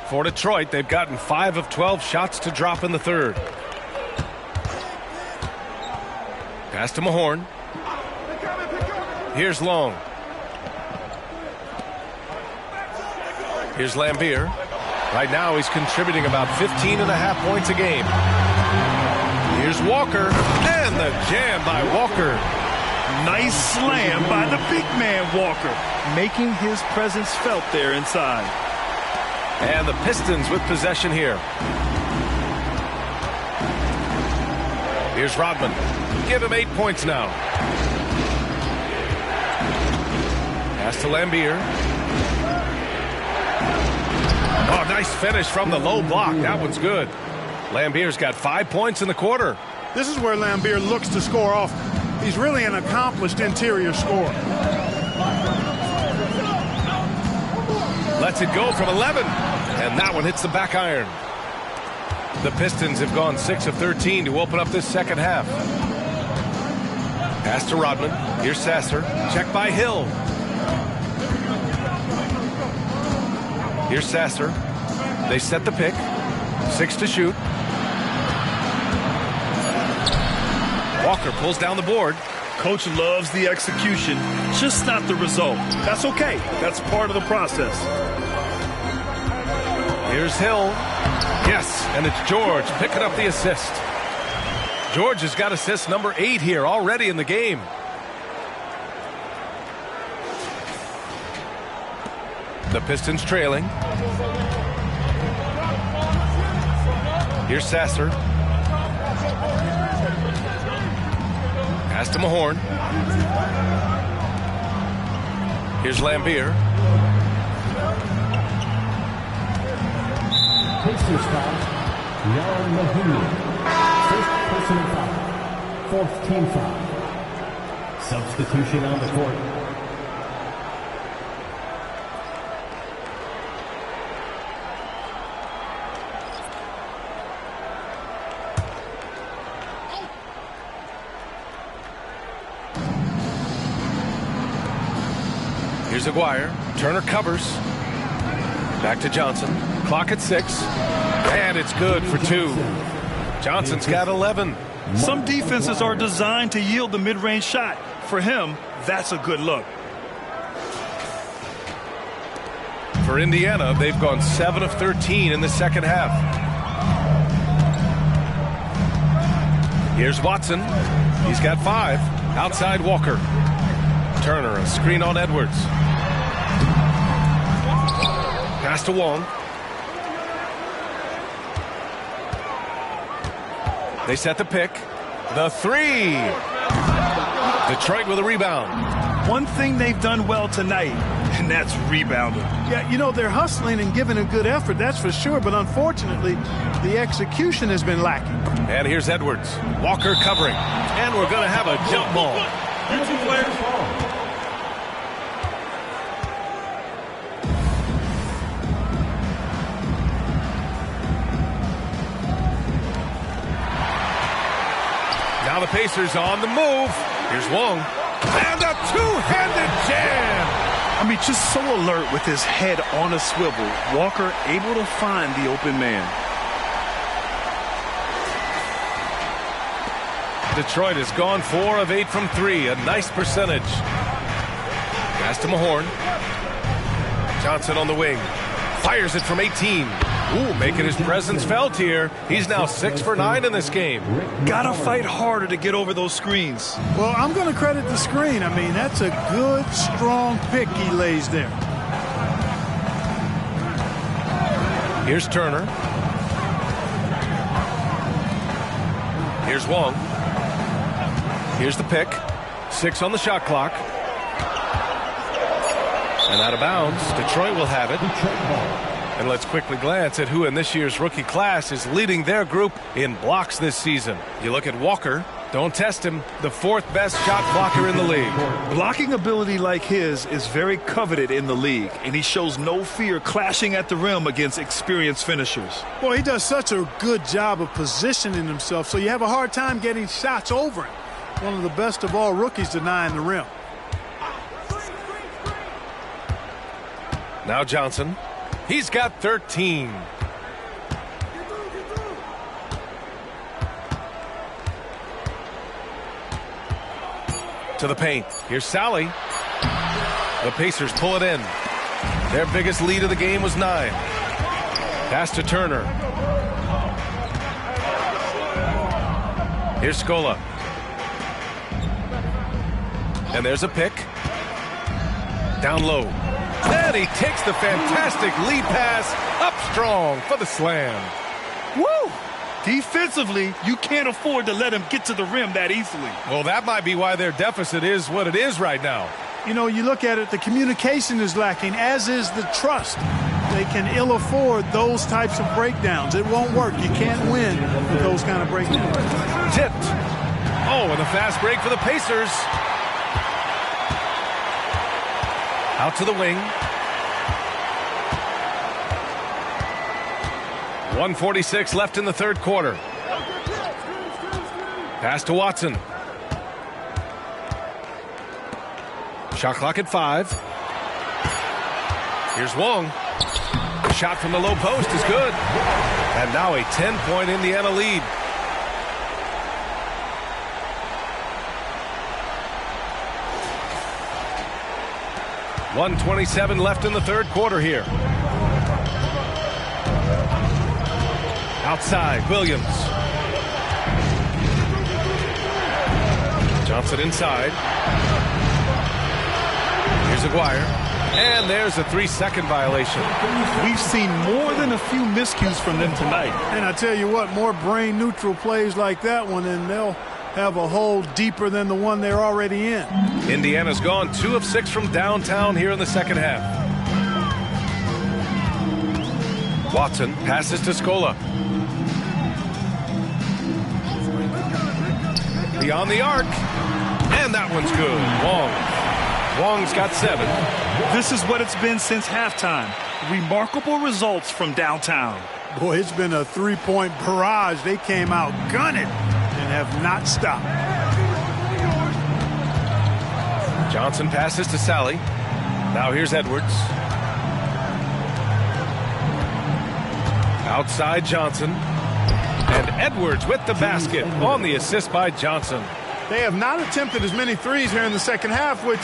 S1: For Detroit, they've gotten 5 of 12 shots to drop in the third. Pass to Mahorn. Here's Long. Here's Lambier. Right now, he's contributing about 15.5 points a game. Here's Walker, and the jam by Walker.
S2: Nice slam by the big man, Walker, making his presence felt there inside.
S1: And the Pistons with possession here. Here's Rodman. Give him 8 points now. Pass to Lambier. Oh, nice finish from the low block. That one's good. Lambier's got 5 points in the quarter.
S3: This is where Lambier looks to score often. He's really an accomplished interior scorer.
S1: Lets it go from 11. And that one hits the back iron. The Pistons have gone 6 of 13 to open up this second half. Pass to Rodman. Here's Sasser. Check by Hill. Here's Sasser. They set the pick. 6 to shoot. Walker pulls down the board.
S2: Coach loves the execution, just not the result. That's okay. That's part of the process.
S1: Here's Hill. Yes, and it's George picking up the assist. George has got assist number 8 here already in the game. The Pistons trailing. Here's Sasser. Pass to Mahorn. Here's Lambier.
S5: Pacers foul. Yaron Mahmoud. First personal foul. Fourth team foul. Substitution on the court.
S1: Here's Aguirre. Turner covers. Back to Johnson. Clock at 6. And it's good for 2. Johnson's got 11.
S2: Some defenses are designed to yield the mid-range shot. For him, that's a good look.
S1: For Indiana, they've gone 7 of 13 in the second half. Here's Watson. He's got 5. Outside Walker. Turner, a screen on Edwards. Pass to Wong. They set the pick. The 3. Detroit with a rebound.
S2: One thing they've done well tonight, and that's rebounding.
S3: Yeah, you know, they're hustling and giving a good effort, that's for sure, but unfortunately, the execution has been lacking.
S1: And here's Edwards. Walker covering. And we're going to have a jump ball. Now the Pacers on the move. Here's Wong. And a two-handed jam.
S2: I mean, just so alert with his head on a swivel. Walker able to find the open man.
S1: Detroit has gone 4 of 8 from 3. A nice percentage. Pass to Mahorn. Johnson on the wing. Fires it from 18. Ooh, making his presence felt here. He's now 6 for 9 in this game.
S2: Gotta fight harder to get over those screens.
S3: Well, I'm going to credit the screen. I mean, that's a good, strong pick he lays there.
S1: Here's Turner. Here's Wong. Here's the pick. 6 on the shot clock. And out of bounds. Detroit will have it. And let's quickly glance at who in this year's rookie class is leading their group in blocks this season. You look at Walker. Don't test him. The 4th best shot blocker in the league.
S2: Blocking ability like his is very coveted in the league, and he shows no fear clashing at the rim against experienced finishers.
S3: Boy, he does such a good job of positioning himself, so you have a hard time getting shots over him. One of the best of all rookies denying the rim.
S1: Now Johnson. He's got 13. To the paint. Here's Sally. The Pacers pull it in. Their biggest lead of the game was 9. Pass to Turner. Here's Scola. And there's a pick. Down low. And he takes the fantastic lead pass up strong for the slam.
S2: Woo! Defensively, you can't afford to let him get to the rim that easily.
S1: Well, that might be why their deficit is what it is right now.
S3: You know, you look at it, the communication is lacking, as is the trust. They can ill afford those types of breakdowns. It won't work. You can't win with those kind of breakdowns.
S1: Tipped. Oh, and a fast break for the Pacers. Out to the wing. 1:46 left in the third quarter. Pass to Watson. Shot clock at 5. Here's Wong. The shot from the low post is good. And now a 10-point Indiana lead. .127 left in the third quarter here. Outside, Williams. Johnson inside. Here's Aguirre. And there's a 3-second violation.
S2: We've seen more than a few miscues from them tonight.
S3: And I tell you what, more brain-neutral plays like that one, and they'll have a hole deeper than the one they're already in.
S1: Indiana's gone 2 of 6 from downtown here in the second half. Watson passes to Scola. Beyond the arc. And that one's good. Wong's got 7.
S2: This is what it's been since halftime. Remarkable results from downtown.
S3: Boy, it's been a three-point barrage. They came out gunning and have not stopped.
S1: Johnson passes to Sally. Now here's Edwards. Outside Johnson. And Edwards with the basket on the assist by Johnson.
S3: They have not attempted as many threes here in the second half, which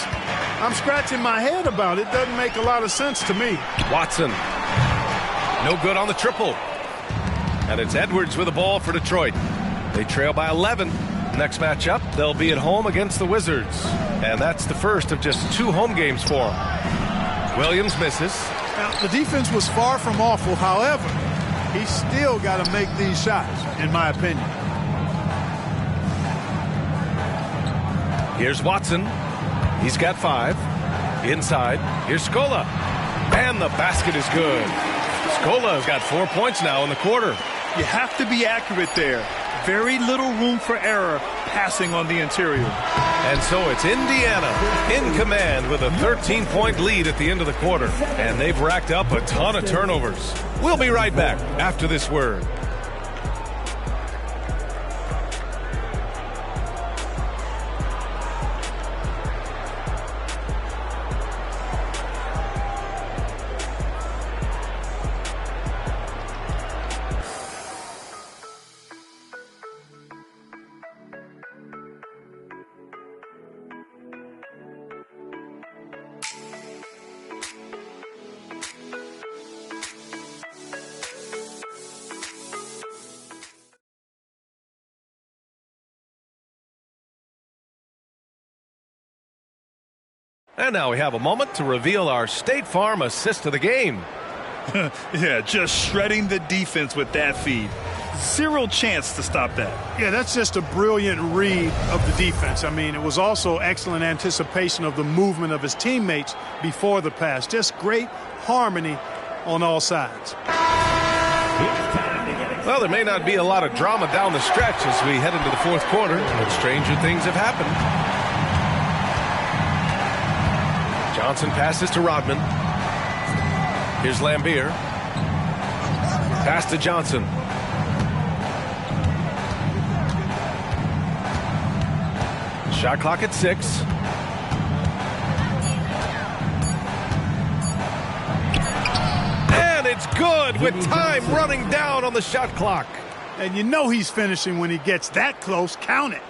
S3: I'm scratching my head about. It doesn't make a lot of sense to me.
S1: Watson. No good on the triple. And it's Edwards with the ball for Detroit. They trail by 11. Next matchup, they'll be at home against the Wizards. And that's the first of just 2 home games for them. Williams misses.
S3: Now, the defense was far from awful. However, he's still got to make these shots, in my opinion.
S1: Here's Watson. He's got 5. Inside. Here's Scola. And the basket is good. Scola's got 4 points now in the quarter.
S2: You have to be accurate there. Very little room for error passing on the interior.
S1: And so it's Indiana in command with a 13-point lead at the end of the quarter. And they've racked up a ton of turnovers. We'll be right back after this word. And now we have a moment to reveal our State Farm assist of the game.
S2: Yeah, just shredding the defense with that feed. Zero chance to stop that.
S3: Yeah, that's just a brilliant read of the defense. I mean, it was also excellent anticipation of the movement of his teammates before the pass. Just great harmony on all sides.
S1: Well, there may not be a lot of drama down the stretch as we head into the fourth quarter, but stranger things have happened. Johnson passes to Rodman. Here's Lambier. Pass to Johnson. Shot clock at 6. And it's good with time running down on the shot clock.
S3: And you know he's finishing when he gets that close. Count it.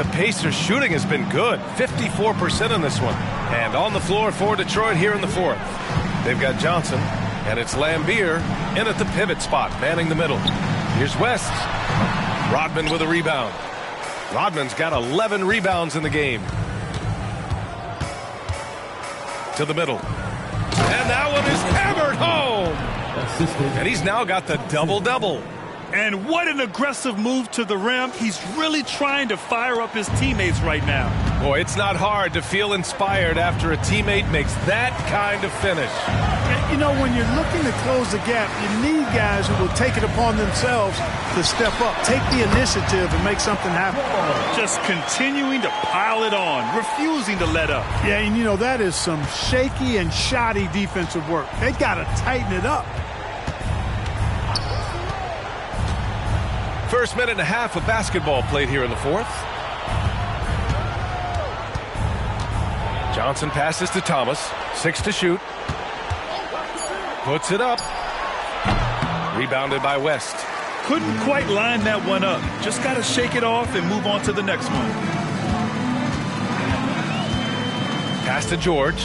S1: The Pacers' shooting has been good, 54% in this one. And on the floor for Detroit here in the fourth. They've got Johnson, and it's Lambier in at the pivot spot, manning the middle. Here's West. Rodman with a rebound. Rodman's got 11 rebounds in the game. To the middle. And that one is hammered home. And he's now got the double-double.
S2: And what an aggressive move to the rim. He's really trying to fire up his teammates right now.
S1: Boy, it's not hard to feel inspired after a teammate makes that kind of finish.
S3: You know, when you're looking to close the gap, you need guys who will take it upon themselves to step up, take the initiative and make something happen.
S2: Just continuing to pile it on, refusing to let up.
S3: Yeah, and you know, that is some shaky and shoddy defensive work. They got to tighten it up.
S1: First minute and a half of basketball played here in the fourth. Johnson passes to Thomas. 6 to shoot. Puts it up. Rebounded by West.
S2: Couldn't quite line that one up. Just got to shake it off and move on to the next one.
S1: Pass to George.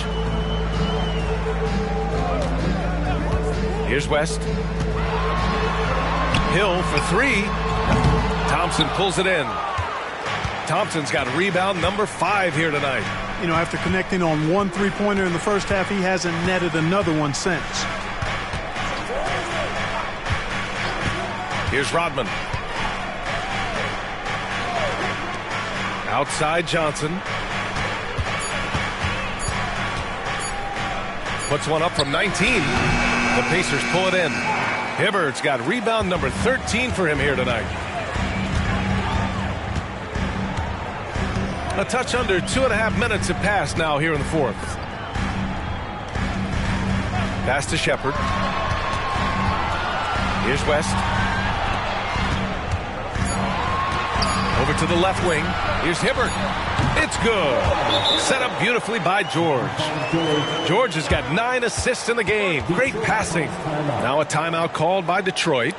S1: Here's West. Hill for 3. Thompson pulls it in. Thompson's got rebound number 5 here tonight.
S3: You know, after connecting on one three-pointer in the first half, he hasn't netted another one since.
S1: Here's Rodman. Outside Johnson. Puts one up from 19. The Pacers pull it in. Hibbard's got rebound number 13 for him here tonight. A touch under 2.5 minutes have passed now here in the fourth. Pass to Shepherd. Here's West. Over to the left wing. Here's Hibbard. It's good. Set up beautifully by George. George has got 9 assists in the game. Great passing. Now a timeout called by Detroit.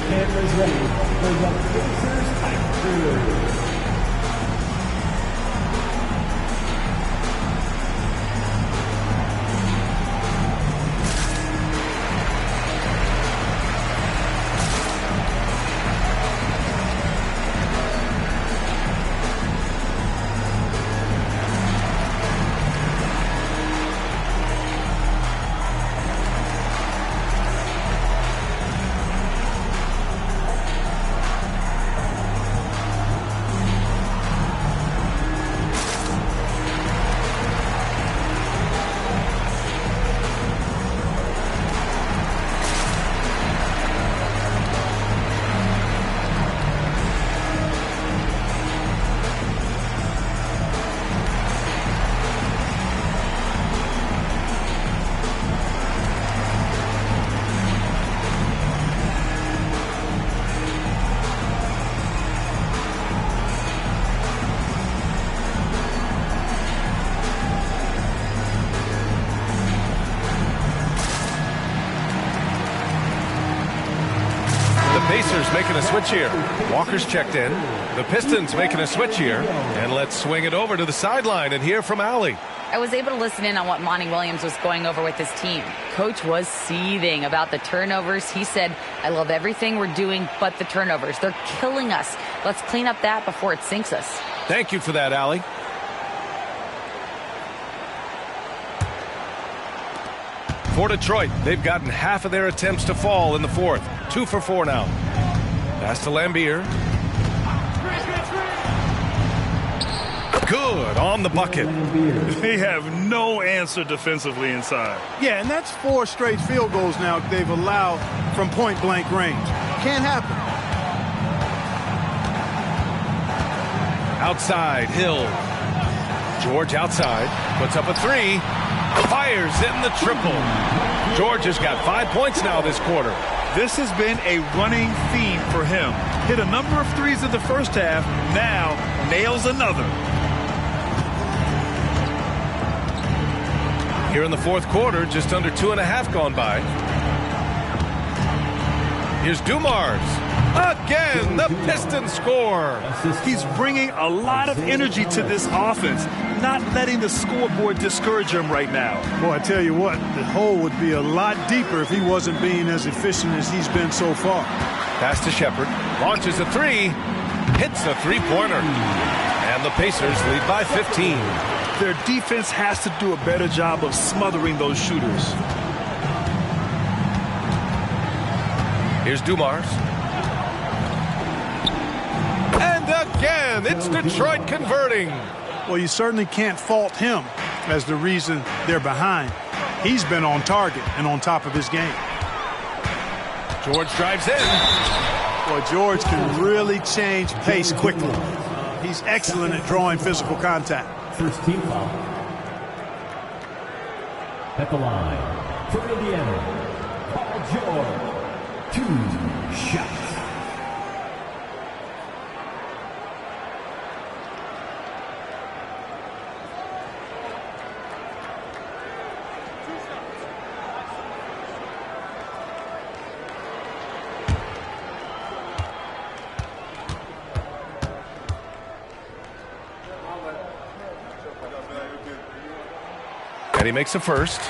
S5: Cameras ready for the Pacers timeout.
S1: Pacers making a switch here. Walker's checked in. The Pistons making a switch here. And let's swing it over to the sideline and hear from Allie.
S6: I was able to listen in on what Monty Williams was going over with his team. Coach was seething about the turnovers. He said, I love everything we're doing but the turnovers. They're killing us. Let's clean up that before it sinks us.
S1: Thank you for that, Allie. For Detroit, they've gotten half of their attempts to fall in the fourth. 2 for 4 now. Pass to Lambier. Good on the bucket.
S2: They have no answer defensively inside.
S3: Yeah, and that's 4 straight field goals now they've allowed from point-blank range. Can't happen.
S1: Outside, Hill. George outside. Puts up a 3. Fires in the triple. George has got 5 points now this quarter.
S2: This has been a running theme for him. Hit a number of threes in the first half. Now nails another.
S1: Here in the fourth quarter, just under 2.5 gone by. Here's Dumars. Again, the Pistons score.
S2: He's bringing a lot of energy to this offense, not letting the scoreboard discourage him right now.
S3: Boy, I tell you what, the hole would be a lot deeper if he wasn't being as efficient as he's been so far.
S1: Pass to Shepard. Launches a three. Hits a three-pointer. And the Pacers lead by 15.
S2: Their defense has to do a better job of smothering those shooters.
S1: Here's Dumars. And again, it's Detroit converting.
S3: Well, you certainly can't fault him as the reason they're behind. He's been on target and on top of his game.
S1: George drives in.
S3: Boy, George can really change pace quickly. He's excellent at drawing physical contact.
S5: First team foul. At the line, for Indiana, Paul George. 2 shots.
S1: And he makes a first.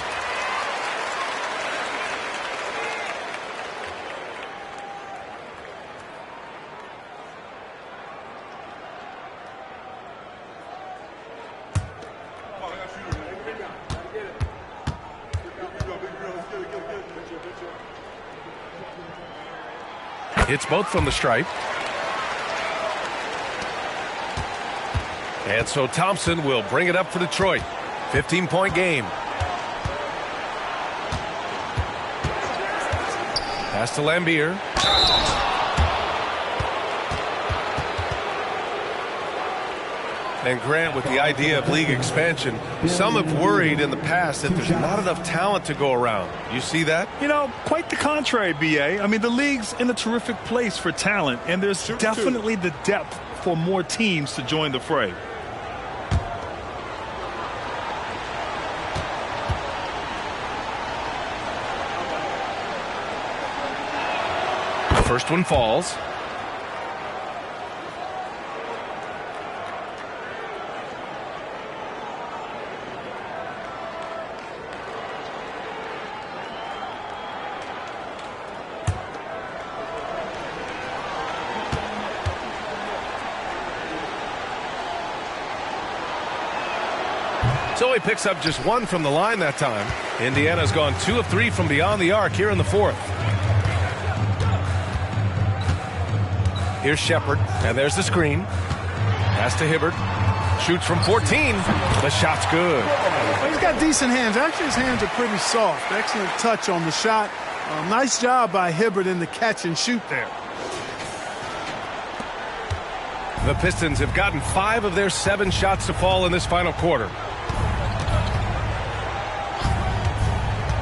S1: Hits both from the stripe. And so Thompson will bring it up for Detroit. 15-point game. Pass to Lambier. And Grant, with the idea of league expansion, some have worried in the past that there's not enough talent to go around. You see that?
S2: You know, quite the contrary, B.A. I mean, the league's in a terrific place for talent, and there's definitely the depth for more teams to join the fray.
S1: The first one falls. So he picks up just one from the line that time. Indiana's gone 2 of 3 from beyond the arc here in the fourth. Here's Shepard, and there's the screen. Pass to Hibbert. Shoots from 14. The shot's good.
S3: Well, he's got decent hands. Actually, his hands are pretty soft. Excellent touch on the shot. Nice job by Hibbert in the catch and shoot there.
S1: The Pistons have gotten 5 of their 7 shots to fall in this final quarter.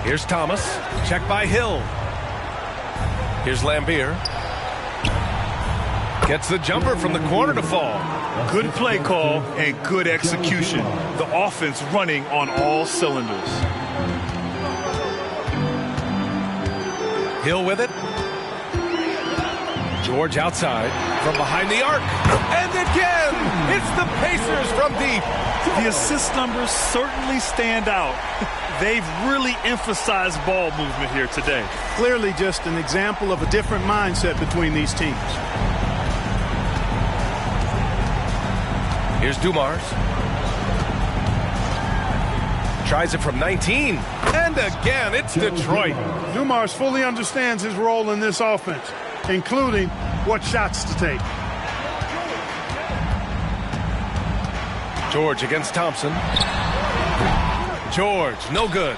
S1: Here's Thomas. Check by Hill. Here's Lambier. Gets the jumper from the corner to fall.
S2: Good play call and good execution. The offense running on all cylinders.
S1: Hill with it. George outside from behind the arc. And again, it's the Pacers from deep.
S2: The assist numbers certainly stand out. They've really emphasized ball movement here today.
S3: Clearly just an example of a different mindset between these teams.
S1: Here's Dumars. Tries it from 19. And again, it's Detroit.
S3: Dumars fully understands his role in this offense, including what shots to take.
S1: George against Thompson. George, no good.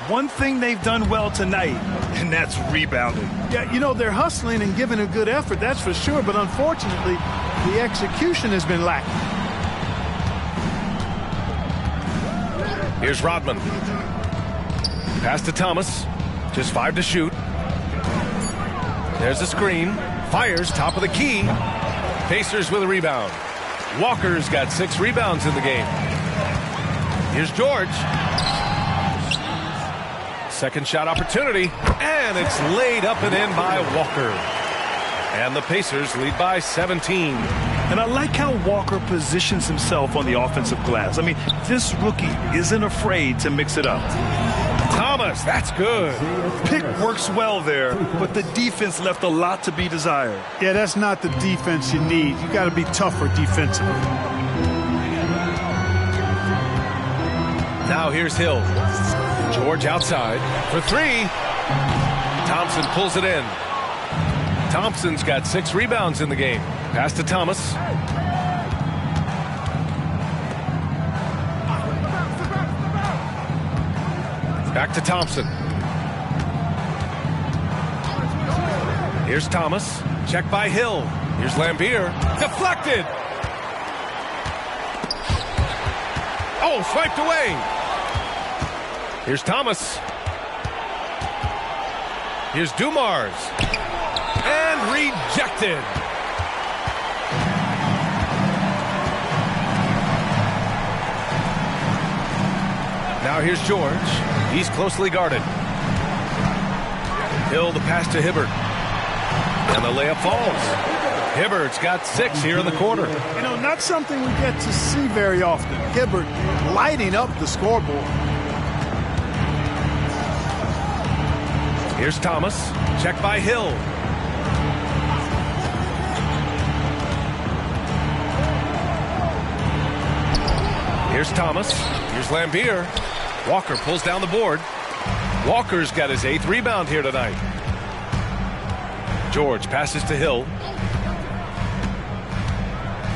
S2: One thing they've done well tonight, and that's rebounding.
S3: Yeah, you know, they're hustling and giving a good effort, that's for sure, but unfortunately, the execution has been lacking.
S1: Here's Rodman. Pass to Thomas. Just 5 to shoot. There's a screen. Fires top of the key. Pacers with a rebound. Walker's got 6 rebounds in the game. Here's George. Second shot opportunity, and it's laid up and in by Walker. And the Pacers lead by 17.
S2: And I like how Walker positions himself on the offensive glass. I mean, this rookie isn't afraid to mix it up.
S1: Thomas, that's good.
S2: Pick works well there, but the defense left a lot to be desired.
S3: Yeah, that's not the defense you need. You got to be tougher defensively.
S1: Now here's Hill. George outside for three. Thompson pulls it in. Thompson's got 6 rebounds in the game. Pass to Thomas. Back to Thompson. Here's Thomas. Check by Hill. Here's Lambier. Deflected. Oh, swiped away. Here's Thomas. Here's Dumars. And rejected. Now here's George. He's closely guarded. Hill the pass to Hibbert. And the layup falls. Hibbert's got 6 here in the quarter.
S3: You know, not something we get to see very often. Hibbert lighting up the scoreboard.
S1: Here's Thomas. Check by Hill. Here's Thomas. Here's Lambier. Walker pulls down the board. Walker's got his 8th rebound here tonight. George passes to Hill.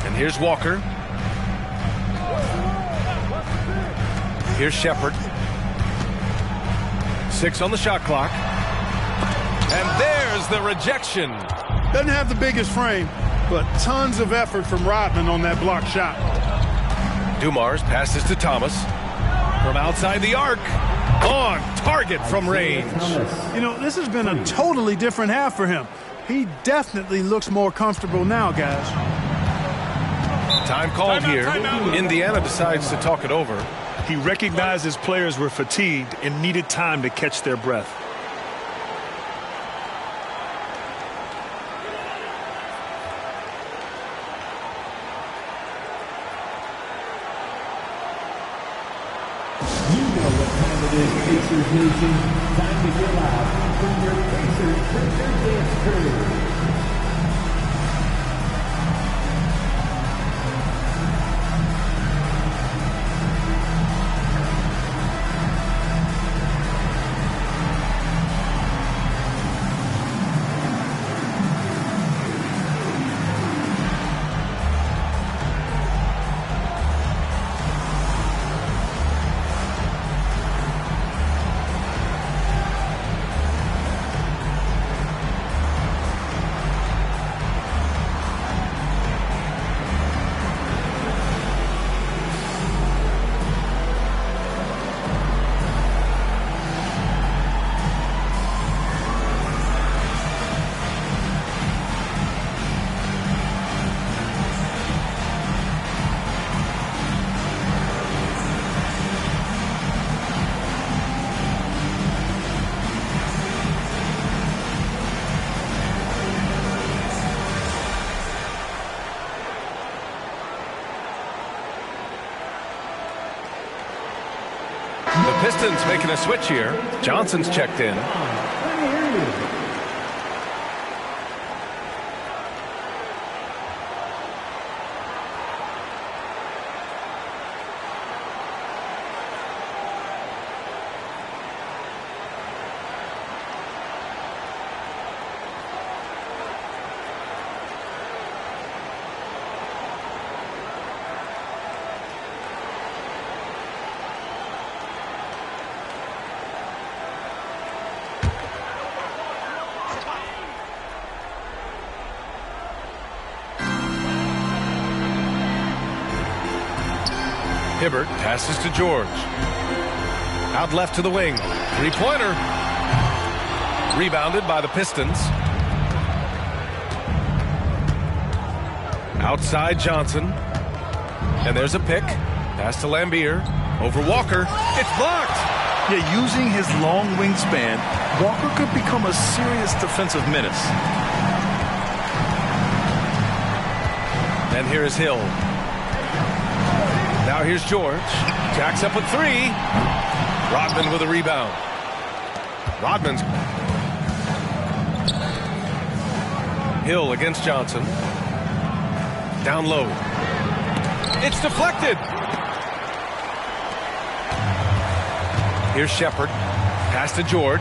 S1: And here's Walker. Here's Shepard. 6 on the shot clock. And there's the rejection.
S3: Doesn't have the biggest frame, but tons of effort from Rodman on that block shot.
S1: Dumars passes to Thomas. From outside the arc. On target from range.
S3: You know, this has been a totally different half for him. He definitely looks more comfortable now, guys.
S1: Time called here. Indiana decides to talk it over.
S2: He recognized his players were fatigued and needed time to catch their breath.
S5: Pacers Nation, time to get loud from your Pacers Printer Dance Crew.
S1: The Pistons making a switch here. Johnson's checked in. Hibbert passes to George. Out left to the wing. Three-pointer. Rebounded by the Pistons. Outside Johnson. And there's a pick. Pass to Lambier. Over Walker. It's blocked.
S2: Yeah, using his long wingspan, Walker could become a serious defensive menace.
S1: And here is Hill. Now here's George. Jacks up with 3. Rodman with a rebound. Rodman's. Hill against Johnson. Down low. It's deflected. Here's Shepard. Pass to George.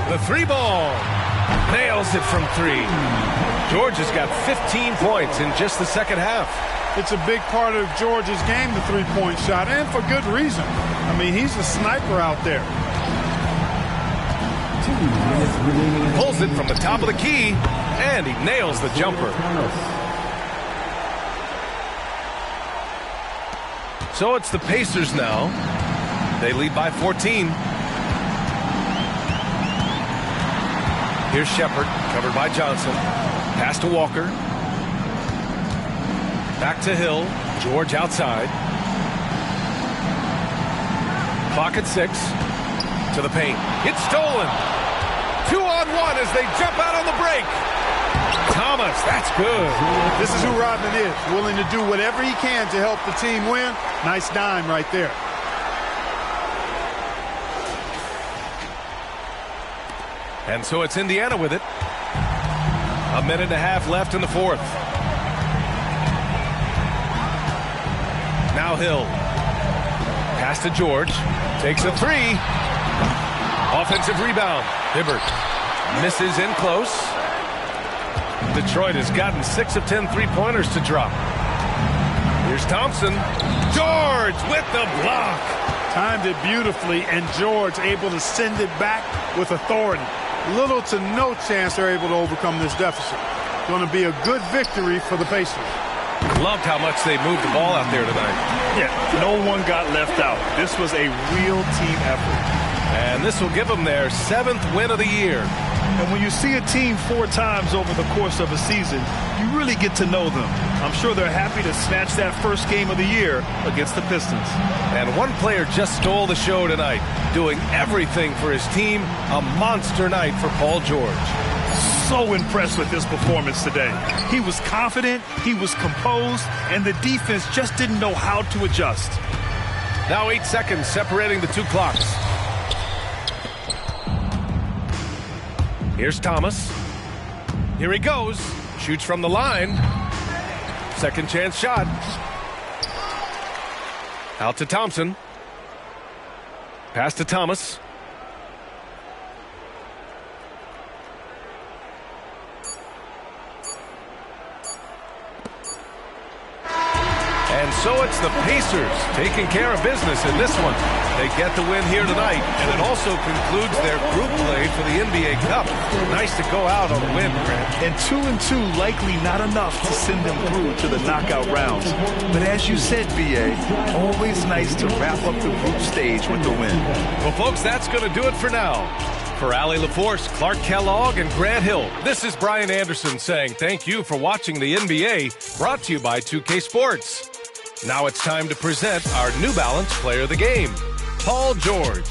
S1: The 3-ball. Nails it from 3. George has got 15 points in just the second half.
S3: It's a big part of George's game, the three-point shot, and for good reason. I mean, he's a sniper out there.
S5: 2 minutes remaining.
S1: Pulls it from the top of the key, and he nails the jumper. So it's the Pacers now. They lead by 14. Here's Shepard, covered by Johnson. Pass to Walker. Back to Hill. George outside. Clock at 6. To the paint. It's stolen. 2-on-1 as they jump out on the break. Thomas, that's good.
S3: This is who Rodman is, willing to do whatever he can to help the team win. Nice dime right there.
S1: And so it's Indiana with it. A minute and a half left in the fourth. Now Hill. Pass to George. Takes a 3. Offensive rebound. Hibbert misses in close. Detroit has gotten 6 of 10 three-pointers to drop. Here's Thompson. George with the block.
S3: Timed it beautifully, and George able to send it back with authority. Little to no chance they're able to overcome this deficit. Going to be a good victory for the Pacers.
S1: Loved how much they moved the ball out there tonight.
S2: Yeah, no one got left out. This was a real team effort.
S1: And this will give them their 7th win of the year.
S2: And when you see a team 4 times over the course of a season, you really get to know them. I'm sure they're happy to snatch that first game of the year against the Pistons.
S1: And one player just stole the show tonight, doing everything for his team. A monster night for Paul George.
S2: So impressed with his performance today. He was confident, he was composed, and the defense just didn't know how to adjust.
S1: Now 8 seconds separating the 2 clocks. Here's Thomas. Here he goes. Shoots from the line. Second chance shot. Out to Thompson. Pass to Thomas. And so it's the Pacers taking care of business in this one. They get the win here tonight, and it also concludes their group play for the NBA Cup. Nice to go out on a win, Grant.
S2: And 2-2 likely not enough to send them through to the knockout rounds. But as you said, B.A., always nice to wrap up the group stage with the win.
S1: Well, folks, that's going to do it for now. For Allie LaForce, Clark Kellogg, and Grant Hill, this is Brian Anderson saying thank you for watching the NBA, brought to you by 2K Sports. Now it's time to present our New Balance Player of the Game, Paul George.